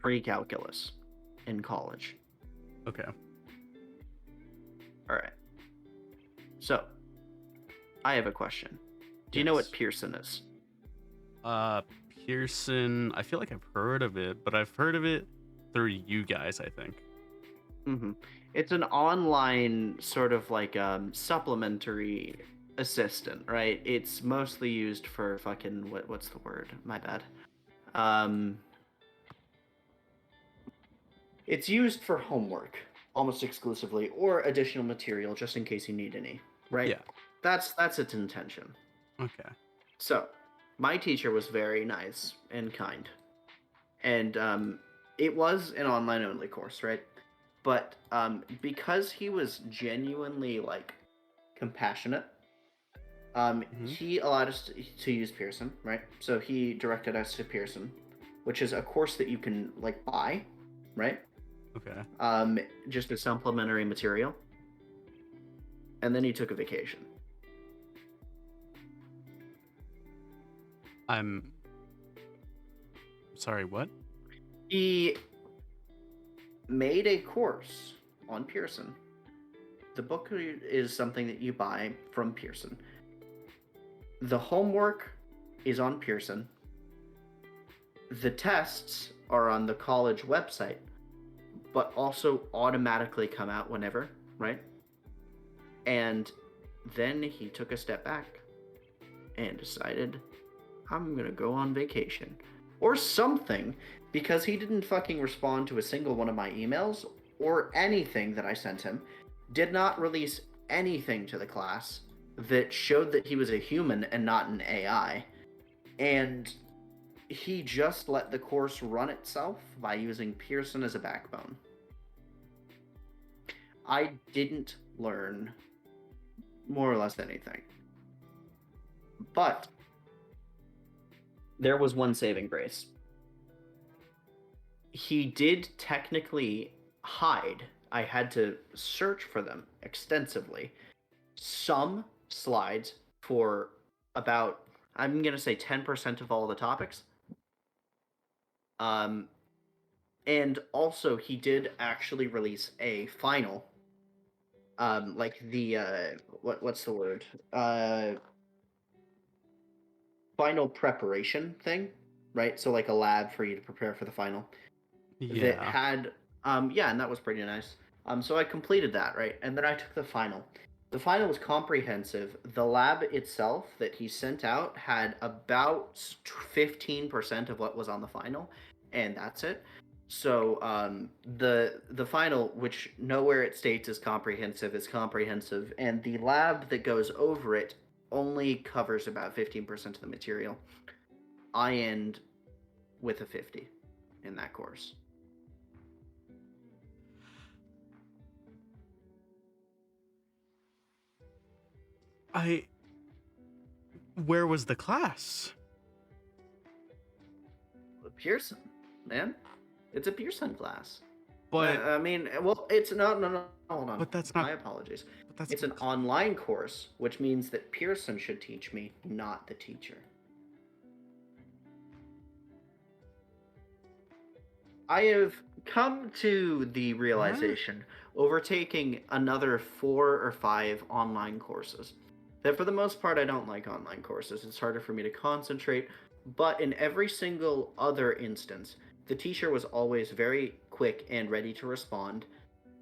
Pre-calculus in college. Okay. All right. So, I have a question. Do you know what Yes. Pearson is? Pearson. I feel like I've heard of it, but I've heard of it through you guys, I think. It's an online sort of like supplementary assistant, right? It's mostly used for fucking what's the word? My bad. It's used for homework almost exclusively, or additional material just in case you need any, right? Yeah. That's its intention. Okay. So, my teacher was very nice and kind, and it was an online only course, right? but because he was genuinely like compassionate, he allowed us to use Pearson, right? So he directed us to Pearson, which is a course that you can like buy, right? Okay. Just a supplementary material. And then he took a vacation. I'm sorry, what? He made a course on Pearson. The book is something that you buy from Pearson. The homework is on Pearson. The tests are on the college website, but also automatically come out whenever, right? And then he took a step back and decided, I'm going to go on vacation. Or something, because he didn't fucking respond to a single one of my emails or anything that I sent him. Did not release anything to the class that showed that he was a human and not an AI. And he just let the course run itself by using Pearson as a backbone. I didn't learn more or less anything. But there was one saving grace. He did technically hide. I had to search for them extensively. Some slides for about, I'm going to say 10% of all the topics. And also he did actually release a final, like the, what's the word? Final preparation thing, right? So like a lab for you to prepare for the final. That Yeah. had yeah, and that was pretty nice. So I completed that, right? And then I took the final. The final was comprehensive. The lab itself that he sent out had about 15% of what was on the final, and that's it. So the final, which nowhere it states is comprehensive, and the lab that goes over it only covers about 15% of the material. I end with a 50 in that course. Where was the class? Pearson, man. It's a Pearson class. But I mean, well, it's not. No, hold on. but that's not. My apologies. But that's It's an online course, which means that Pearson should teach me, not the teacher. I have come to the realization, overtaking another 4 or 5 online courses, that for the most part I don't like online courses. It's harder for me to concentrate, but in every single other instance, the teacher was always very quick and ready to respond,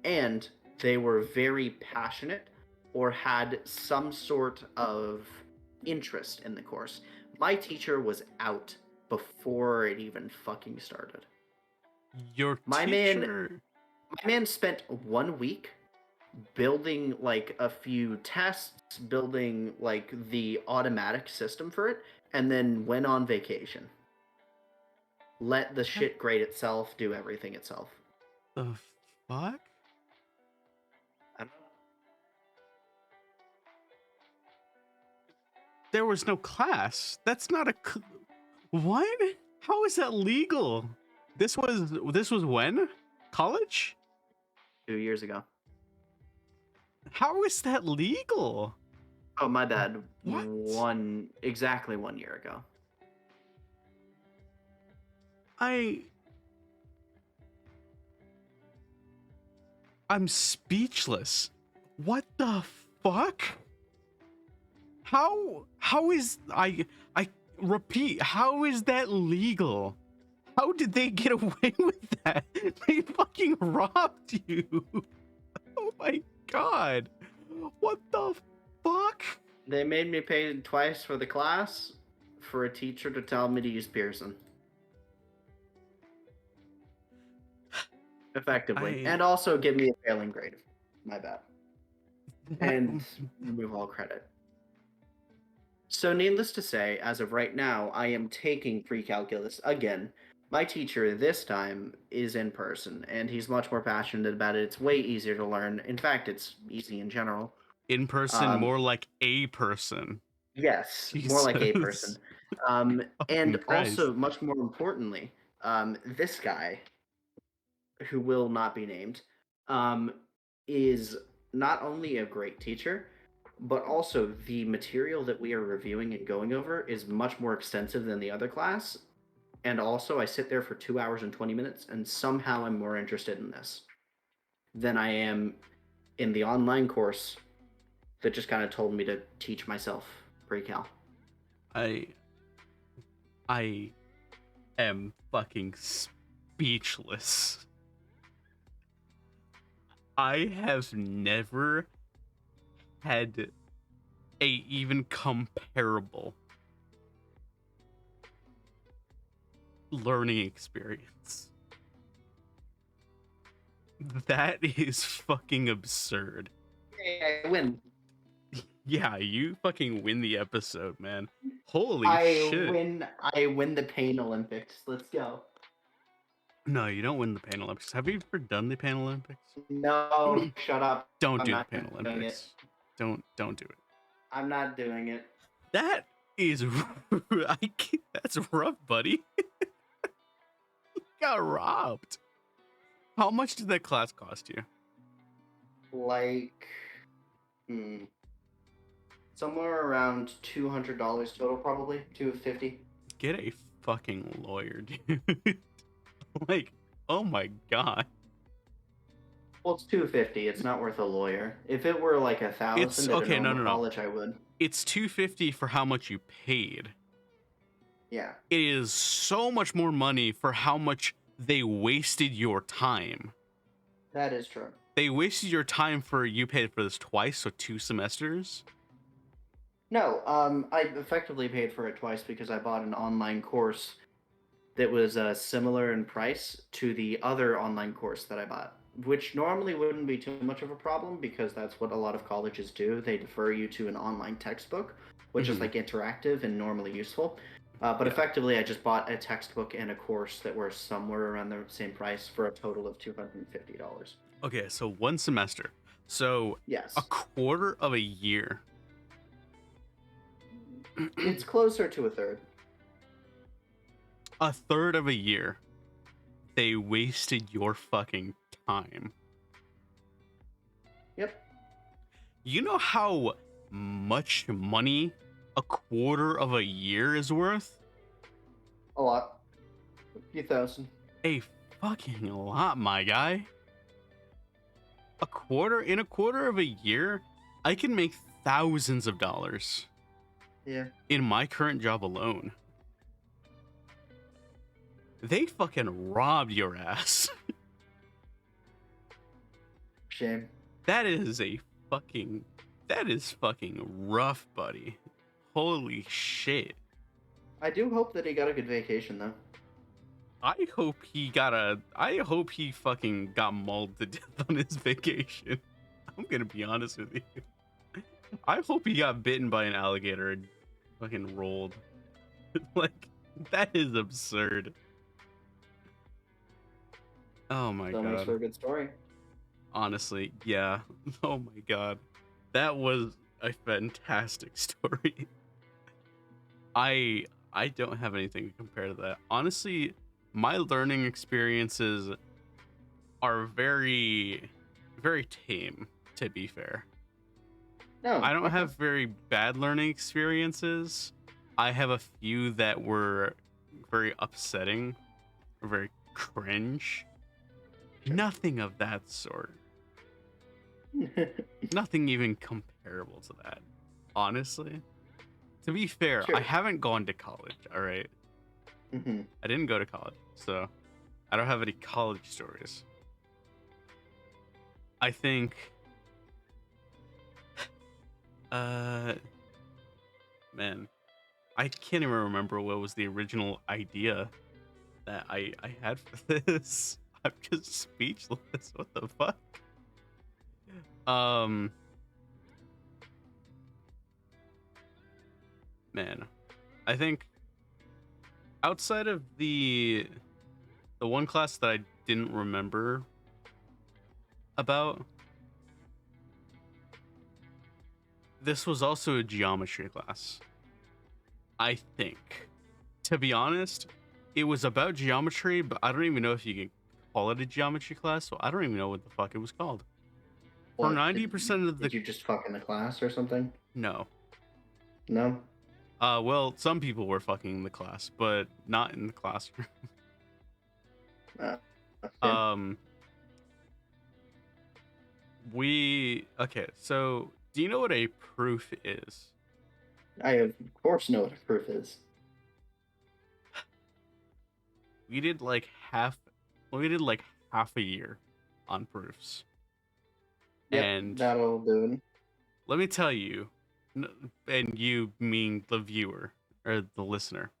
and they were very passionate or had some sort of interest in the course. My teacher was out before it even fucking started. Your My teacher. man spent 1 week building like a few tests, building like the automatic system for it, and then went on vacation. Let the shit grade itself, do everything itself. The fuck? I don't know. There was no class. That's not a. What? How is that legal? This was when? College? 2 years ago. How is that legal? Oh, my bad. What? Exactly 1 year ago. I'm speechless. What the fuck? How is I repeat, how is that legal? How did they get away with that? They fucking robbed you. Oh my god. What the fuck? They made me pay twice for the class for a teacher to tell me to use Pearson. Effectively. And also give me a failing grade. My bad. And remove all credit. So needless to say, as of right now, I am taking pre-calculus again My teacher this time is in person, and he's much more passionate about it. It's way easier to learn. In fact, it's easy in general. In person, Um, more like a person. yes, more like a person. Jesus. And Fucking Christ. also, much more importantly, this guy, who will not be named, um, is not only a great teacher, but also the material that we are reviewing and going over is much more extensive than the other class. And also, I sit there for 2 hours and 20 minutes, and somehow I'm more interested in this than I am in the online course that just kind of told me to teach myself pre-cal. I I am fucking speechless. I have never had a even comparable learning experience. That is fucking absurd. Hey, I win. Yeah, you fucking win the episode, man. Holy I shit. win. I win the Pain Olympics. Let's go. No, you don't win the Pain Olympics. Have you ever done the Pain Olympics? No, shut up. Don't I'm do the not Pain doing it. Olympics. Don't do it. I'm not doing it. That is that's rough, buddy. Got robbed. How much did that class cost you? Like, somewhere around $200 total, probably $250. Get a fucking lawyer, dude. Like, oh my god. Well, it's $250. It's not worth a lawyer. If it were like It's $1,000 at a okay, no, normal no, no. college, I would. It's $250 for how much you paid. Yeah, It is so much more money for how much they wasted your time. that is true. They wasted your time for you paid for this twice, so 2 semesters. No, I effectively paid for it twice because I bought an online course that was similar in price to the other online course that I bought, which normally wouldn't be too much of a problem because that's what a lot of colleges do. They defer you to an online textbook, which is like interactive and normally useful. But Yeah. effectively, I just bought a textbook and a course that were somewhere around the same price for a total of $250. Okay, so 1 semester. So Yes, a quarter of a year. it's closer to a third. A third of a year. They wasted your fucking time. Yep, You know how much money a quarter of a year is worth? a lot, a few thousand. A fucking lot, my guy. A quarter of a year, I can make thousands of dollars Yeah, in my current job alone. They fucking robbed your ass. shame. That is fucking rough, buddy. Holy shit. I do hope that he got a good vacation though. I hope he fucking got mauled to death on his vacation. I'm gonna be honest with you. I hope he got bitten by an alligator and fucking rolled. Like, that is absurd. Oh my So makes god. for a good story. Honestly, yeah. Oh my god. That was a fantastic story. I don't have anything to compare to that. Honestly, my learning experiences are very tame, to be fair. No, I don't okay. have very bad learning experiences. I have a few that were very upsetting, or very cringe. Sure. Nothing of that sort. Nothing even comparable to that. Honestly. To be fair, I Sure. haven't gone to college, alright? Mm-hmm. I didn't go to college, so I don't have any college stories. I think man, I can't even remember what was the original idea that I had for this. I'm just speechless. What the fuck? Man, I think outside of the The one class that I didn't remember about, this was also a geometry class. I think. To be honest, it was about geometry, but I don't even know if you can call it a geometry class, so I don't even know what the fuck it was called. For What 90% of the... did you just fuck in the class or something? No. No. Well, some people were fucking in the class, but not in the classroom. Okay. Okay, so do you know what a proof is? I of course know what a proof is. We did like half a year on proofs. Yep, And that'll do it. let me tell you, and you mean the viewer or the listener,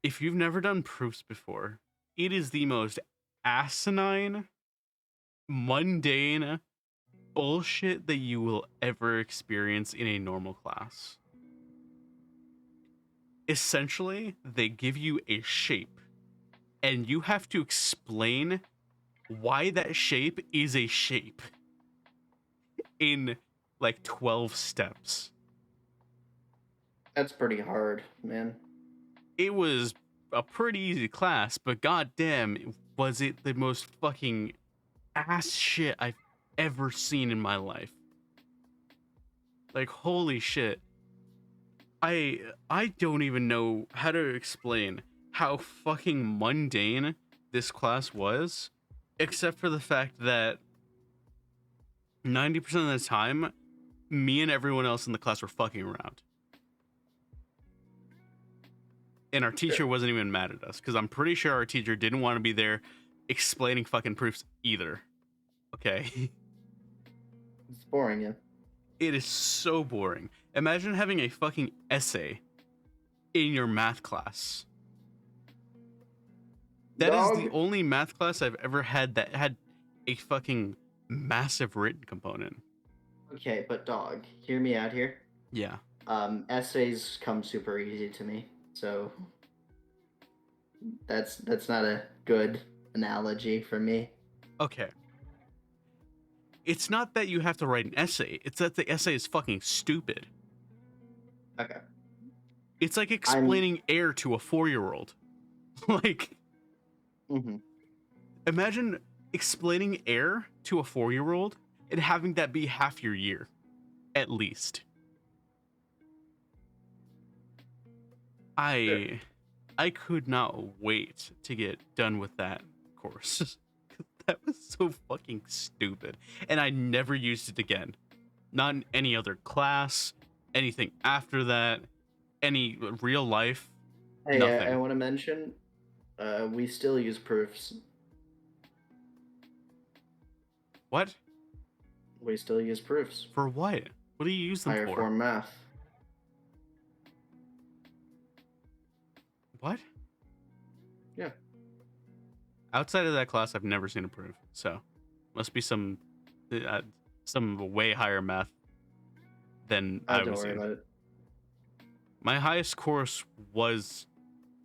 if you've never done proofs before, it is the most asinine, mundane bullshit that you will ever experience in a normal class. Essentially, they give you a shape, and you have to explain why that shape is a shape in like 12 steps. That's pretty hard, man. It was a pretty easy class, but goddamn, was it the most fucking ass shit I've ever seen in my life. Like, holy shit. I don't even know how to explain how fucking mundane this class was, except for the fact that 90% of the time, me and everyone else in the class were fucking around. And our teacher wasn't even mad at us, because I'm pretty sure our teacher didn't want to be there explaining fucking proofs either. Okay? It's boring, yeah. It is so boring. Imagine having a fucking essay in your math class. That is the only math class I've ever had that had a fucking massive written component. Okay, but dog, hear me out here. Yeah. Essays come super easy to me, so that's not a good analogy for me. Okay. It's not that you have to write an essay. It's that the essay is fucking stupid. Okay. It's like explaining air to a 4-year-old. Like, imagine explaining air to a 4-year-old and having that be half your year, at least. I could not wait to get done with that course. That was so fucking stupid. And I never used it again. Not in any other class, anything after that, any real life, Hey, nothing. I want to mention, we still use proofs. What? We still use proofs. For what? What do you use them Higher for? form math. What? Yeah. Outside of that class, I've never seen a proof. So, must be some way higher math than I was Don't worry in. about it. My highest course was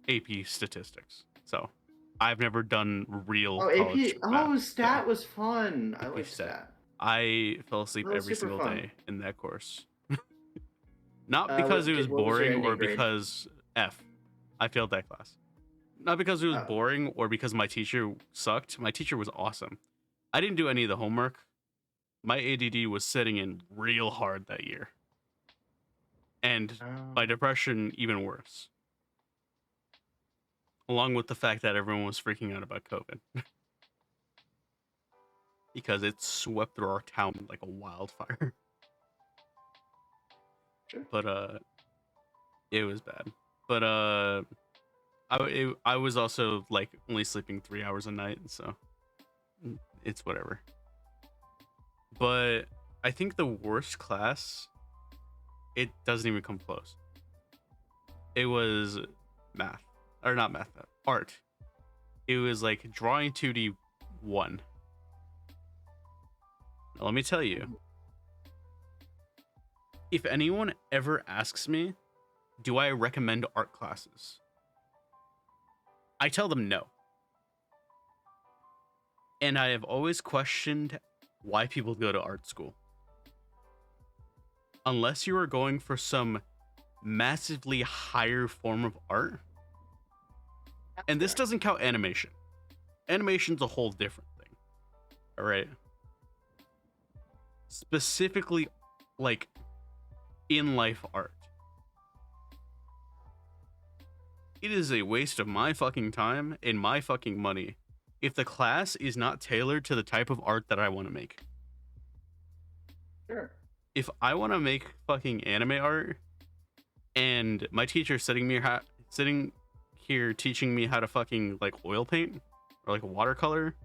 AP statistics. So, I've never done real college AP. math. Oh, stat was fun. I AP like stat. stat. I fell asleep That was every super single fun. day in that course. Not because it was What was your boring or ending grade? because F. I failed that class. Not because it was boring or because my teacher sucked. My teacher was awesome. I didn't do any of the homework. My ADD was setting in real hard that year. And my depression even worse. Along with the fact that everyone was freaking out about COVID. Because it swept through our town like a wildfire. Sure. But it was bad. But I was also like only sleeping 3 hours a night, so it's whatever. But I think the worst class, it doesn't even come close. It was math, or not math, art. It was like drawing 2D 1. Now, let me tell you, if anyone ever asks me, do I recommend art classes? I tell them no. And I have always questioned why people go to art school. Unless you are going for some massively higher form of art. And this doesn't count animation. Animation's a whole different thing. All right. Specifically, like, in life art. It is a waste of my fucking time and my fucking money if the class is not tailored to the type of art that I want to make. Sure. If I want to make fucking anime art and my teacher sitting here teaching me how to fucking like oil paint or like watercolor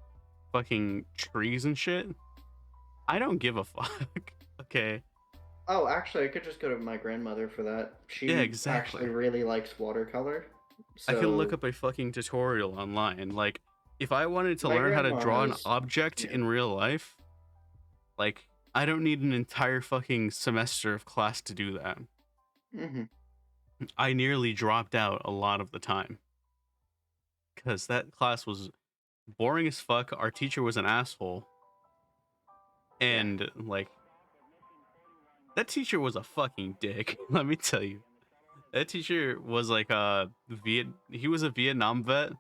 fucking trees and shit, I don't give a fuck. Okay. Oh, actually, I could just go to my grandmother for that. She Yeah, exactly. actually really likes watercolor. I can look So up a fucking tutorial online. Like, if I wanted to my learn how to grandma draw an has, object yeah. in real life, like, I don't need an entire fucking semester of class to do that. Mm-hmm. I nearly dropped out a lot of the time because that class was boring as fuck. Our teacher was an asshole. And, like, that teacher was a fucking dick. Let me tell you. That teacher was like he was a Vietnam vet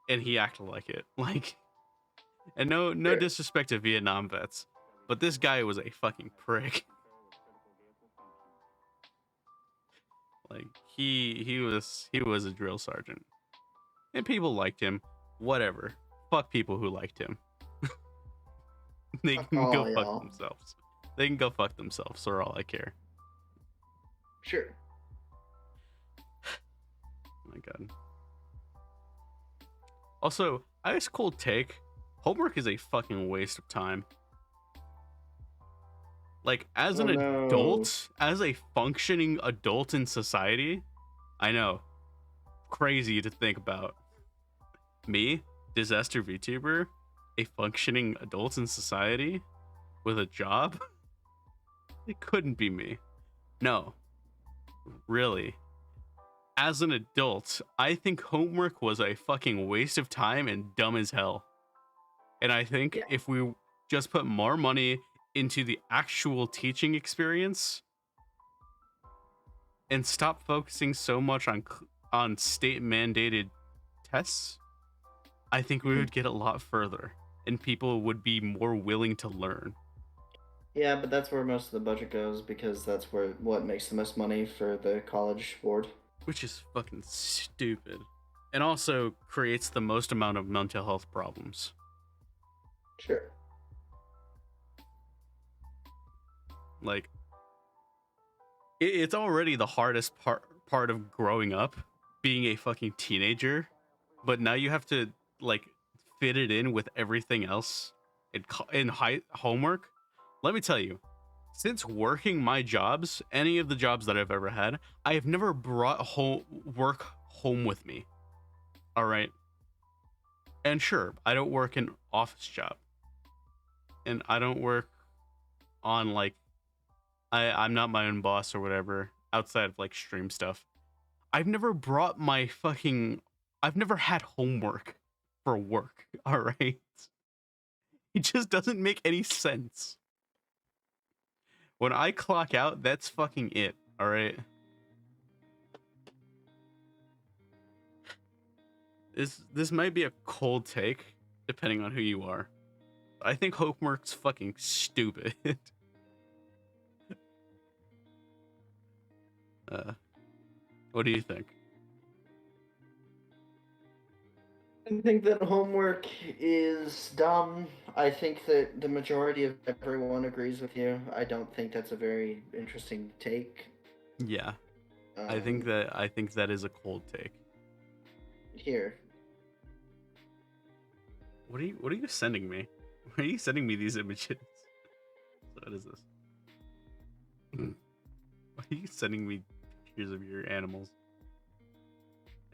and he acted like it. Like, and no Sure. disrespect to Vietnam vets, but this guy was a fucking prick. Like, he was a drill sergeant. And people liked him. Whatever. Fuck people who liked him. They can go all fuck y'all. themselves. They can go fuck themselves for all I care. Sure. Oh my god. Also, ice cold take. Homework is a fucking waste of time. Like, as an adult, as a functioning adult in society, I know, crazy to think about. Me, Dizaster VTuber, a functioning adult in society with a job? It couldn't be me. No, really. As an adult, I think homework was a fucking waste of time and dumb as hell. And I think if we just put more money into the actual teaching experience and stop focusing so much on state mandated tests, I think we would get a lot further and people would be more willing to learn. Yeah, but that's where most of the budget goes because that's what makes the most money for the college board. Which is fucking stupid. And also creates the most amount of mental health problems. Sure. Like, it's already the hardest part of growing up, being a fucking teenager, but now you have to like fit it in with everything else in homework. Let me tell you, since working my jobs, any of the jobs that I've ever had, I have never brought work home with me. All right. And sure, I don't work an office job. And I don't work on like I'm not my own boss or whatever outside of like stream stuff. I've never had homework for work, all right? It just doesn't make any sense. When I clock out, that's fucking it, all right? This might be a cold take, depending on who you are. I think homework's fucking stupid. What do you think? I think that homework is dumb. I think that the majority of everyone agrees with you. I don't think that's a very interesting take. Yeah. I think that is a cold take. Here. What are you sending me? Why are you sending me these images? What is this? Why are you sending me pictures of your animals?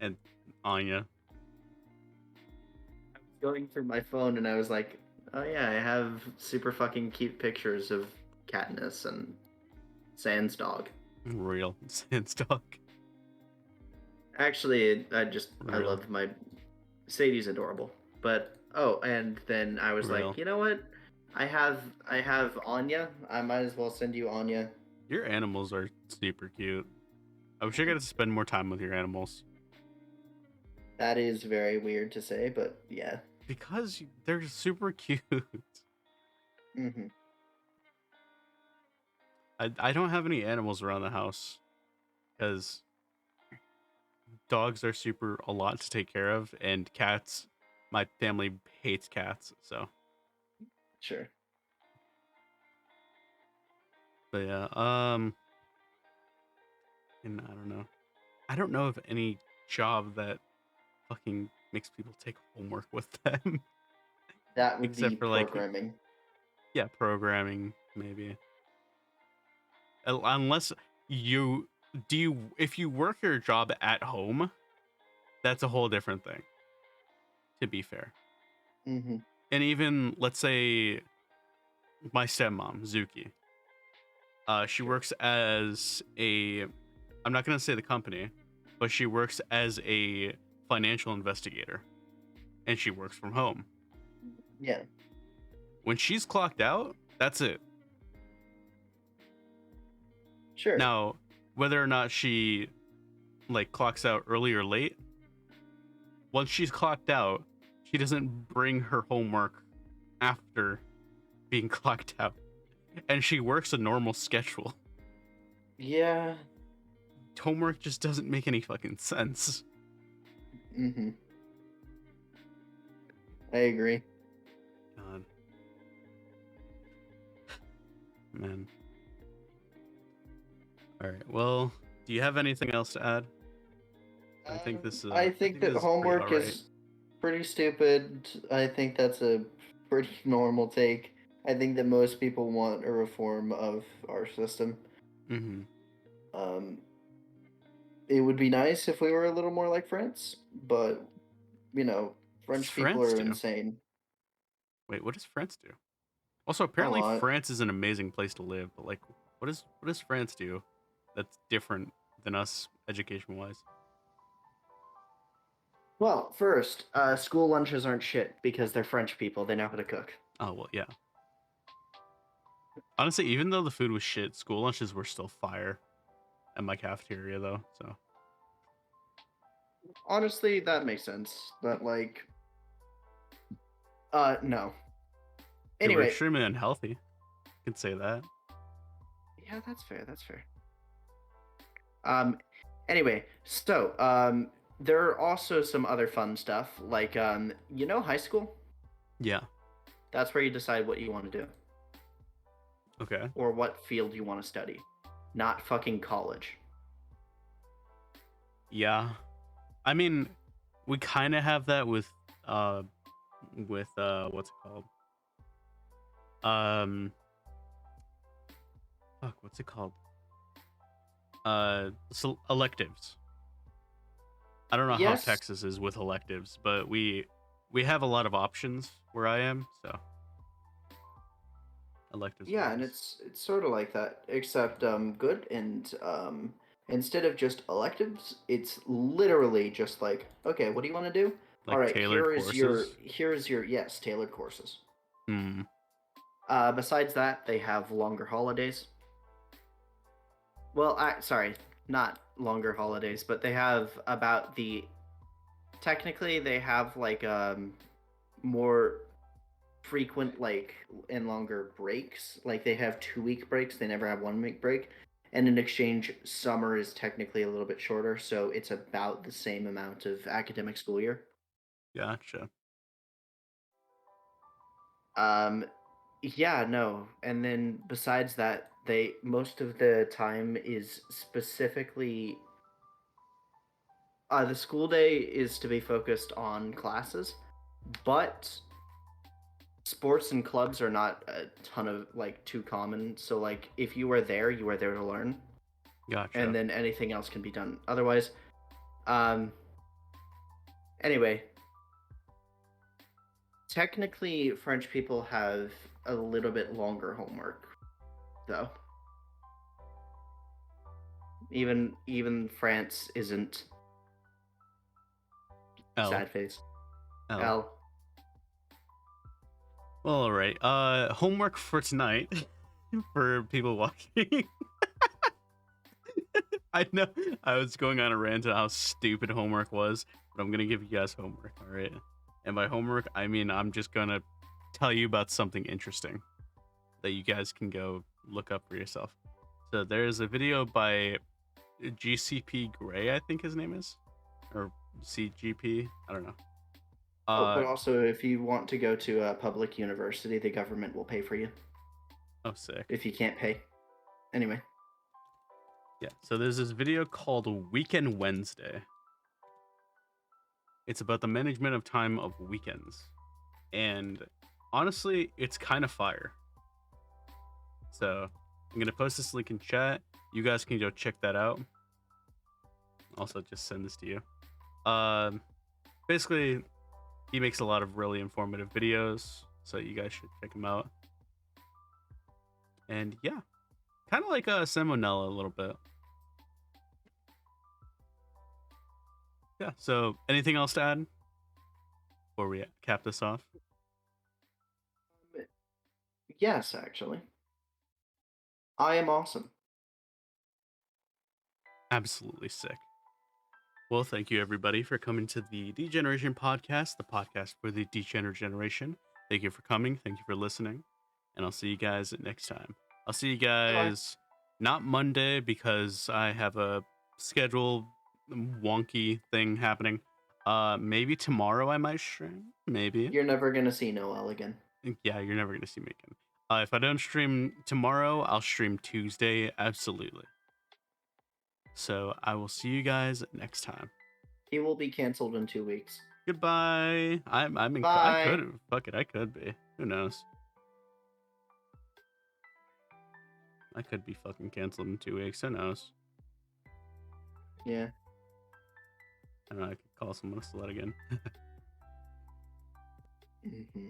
And Anya. I was going through my phone and I was like, oh yeah, I have super fucking cute pictures of Katniss and Sans dog. Real Sans dog. Actually, I love my Sadie's adorable, but Oh, and then I was like, Real. you know what? I have Anya. I might as well send you Anya. Your animals are super cute. I wish I got to spend more time with your animals That is very weird to say, but yeah. because they're super cute. Hmm. I don't have any animals around the house because dogs are super a lot to take care of, and cats. My family hates cats, so. Sure. But yeah, and I don't know. I don't know of any job that fucking makes people take homework with them, That would be except for like, programming. yeah, programming maybe. Unless you if you work your job at home, that's a whole different thing. To be fair, Hmm. and even let's say my stepmom Zuki, she Sure. works as a. I'm not gonna say the company, but she works as a financial investigator, and she works from home. Yeah. When she's clocked out, that's it. Sure. Now, whether or not she like clocks out early or late, once she's clocked out, she doesn't bring her homework after being clocked out. And she works a normal schedule. Yeah. Homework just doesn't make any fucking sense. Hmm. I agree. God, man. All right. Well, do you have anything else to add? I think this I I think think that this is pretty all homework right. is pretty stupid. I think that's a pretty normal take. I think that most people want a reform of our system. Mm-hmm. Um, it would be nice if we were a little more like France, but you know, What does French people France are do? insane. Wait, what does France do? Also, A apparently lot. France is an amazing place to live, but like, what does France do that's different than us education wise? Well, first, school lunches aren't shit because they're French people. They know how to cook. Oh well, yeah. Honestly, even though the food was shit, school lunches were still fire at my cafeteria though. So Honestly, that makes sense. But like, no. they were Anyway, extremely unhealthy. I can say that. yeah, that's fair. That's fair. Um, anyway, so there are also some other fun stuff like high school. Yeah. That's where you decide what you want to do Okay. or what field you want to study, not fucking college. Yeah. I mean, we kind of have that uh what's it called? Um, fuck, what's it called? So electives. I don't know how Yes, Texas is with electives, but we have a lot of options where I am, so electives yeah, and wise. it's sort of like that, except good and instead of just electives, it's literally just like, okay, what do you want to do? All Like right, tailored courses. here's your yes, tailored courses. Hmm. Besides that, they have longer holidays. Well, sorry, not longer holidays, but they have about the technically they have like more frequent like and longer breaks. Like they have 2 week breaks, they never have 1 week break. And in exchange, summer is technically a little bit shorter, so it's about the same amount of academic school year. Gotcha. Um, yeah, no. And then besides that, they most of the time is specifically the school day is to be focused on classes, but sports and clubs are not a ton of like too common. So like if you are there, you are there to learn, and Gotcha. then anything else can be done. Otherwise, um, anyway, technically French people have a little bit longer homework, though. Even France isn't L sad face. L. L. Well, all right. Homework for tonight for people watching. I know I was going on a rant on how stupid homework was, but I'm gonna give you guys homework, all right? And by homework, I mean I'm just gonna tell you about something interesting that you guys can go look up for yourself. So there's a video by GCP Gray, I think his name is, or CGP. I don't know. Oh, but Uh also, if you want to go to a public university, the government will pay for you oh, sick. if you can't pay. Anyway, Yeah. So there's this video called Weekend Wednesday. It's about the management of time of weekends, and honestly, it's kind of fire. So I'm gonna post this link in chat. You guys can go check that out. Also, just send this to you. Basically, he makes a lot of really informative videos, so you guys should check him out. And yeah, kind of like a Salmonella a little bit. Yeah. So anything else to add before we cap this off? yes, actually, I am awesome. Absolutely sick. Well, thank you everybody for coming to the Degeneration Podcast, the podcast for the degenerate generation. Thank you for coming. Thank you for listening. And I'll see you guys next time. I'll see you Bye bye. guys not Monday because I have a schedule wonky thing happening. Maybe tomorrow I might stream. Maybe. You're never gonna see Noel again. Yeah, you're never gonna see me again. If I don't stream tomorrow, I'll stream Tuesday. Absolutely. So I will see you guys next time. He will be canceled in 2 weeks. Goodbye. I Bye. could fuck it. I could be. Who knows? I could be fucking canceled in 2 weeks. Who knows? Yeah. I don't know. I could call someone a slut again. Mm-hmm.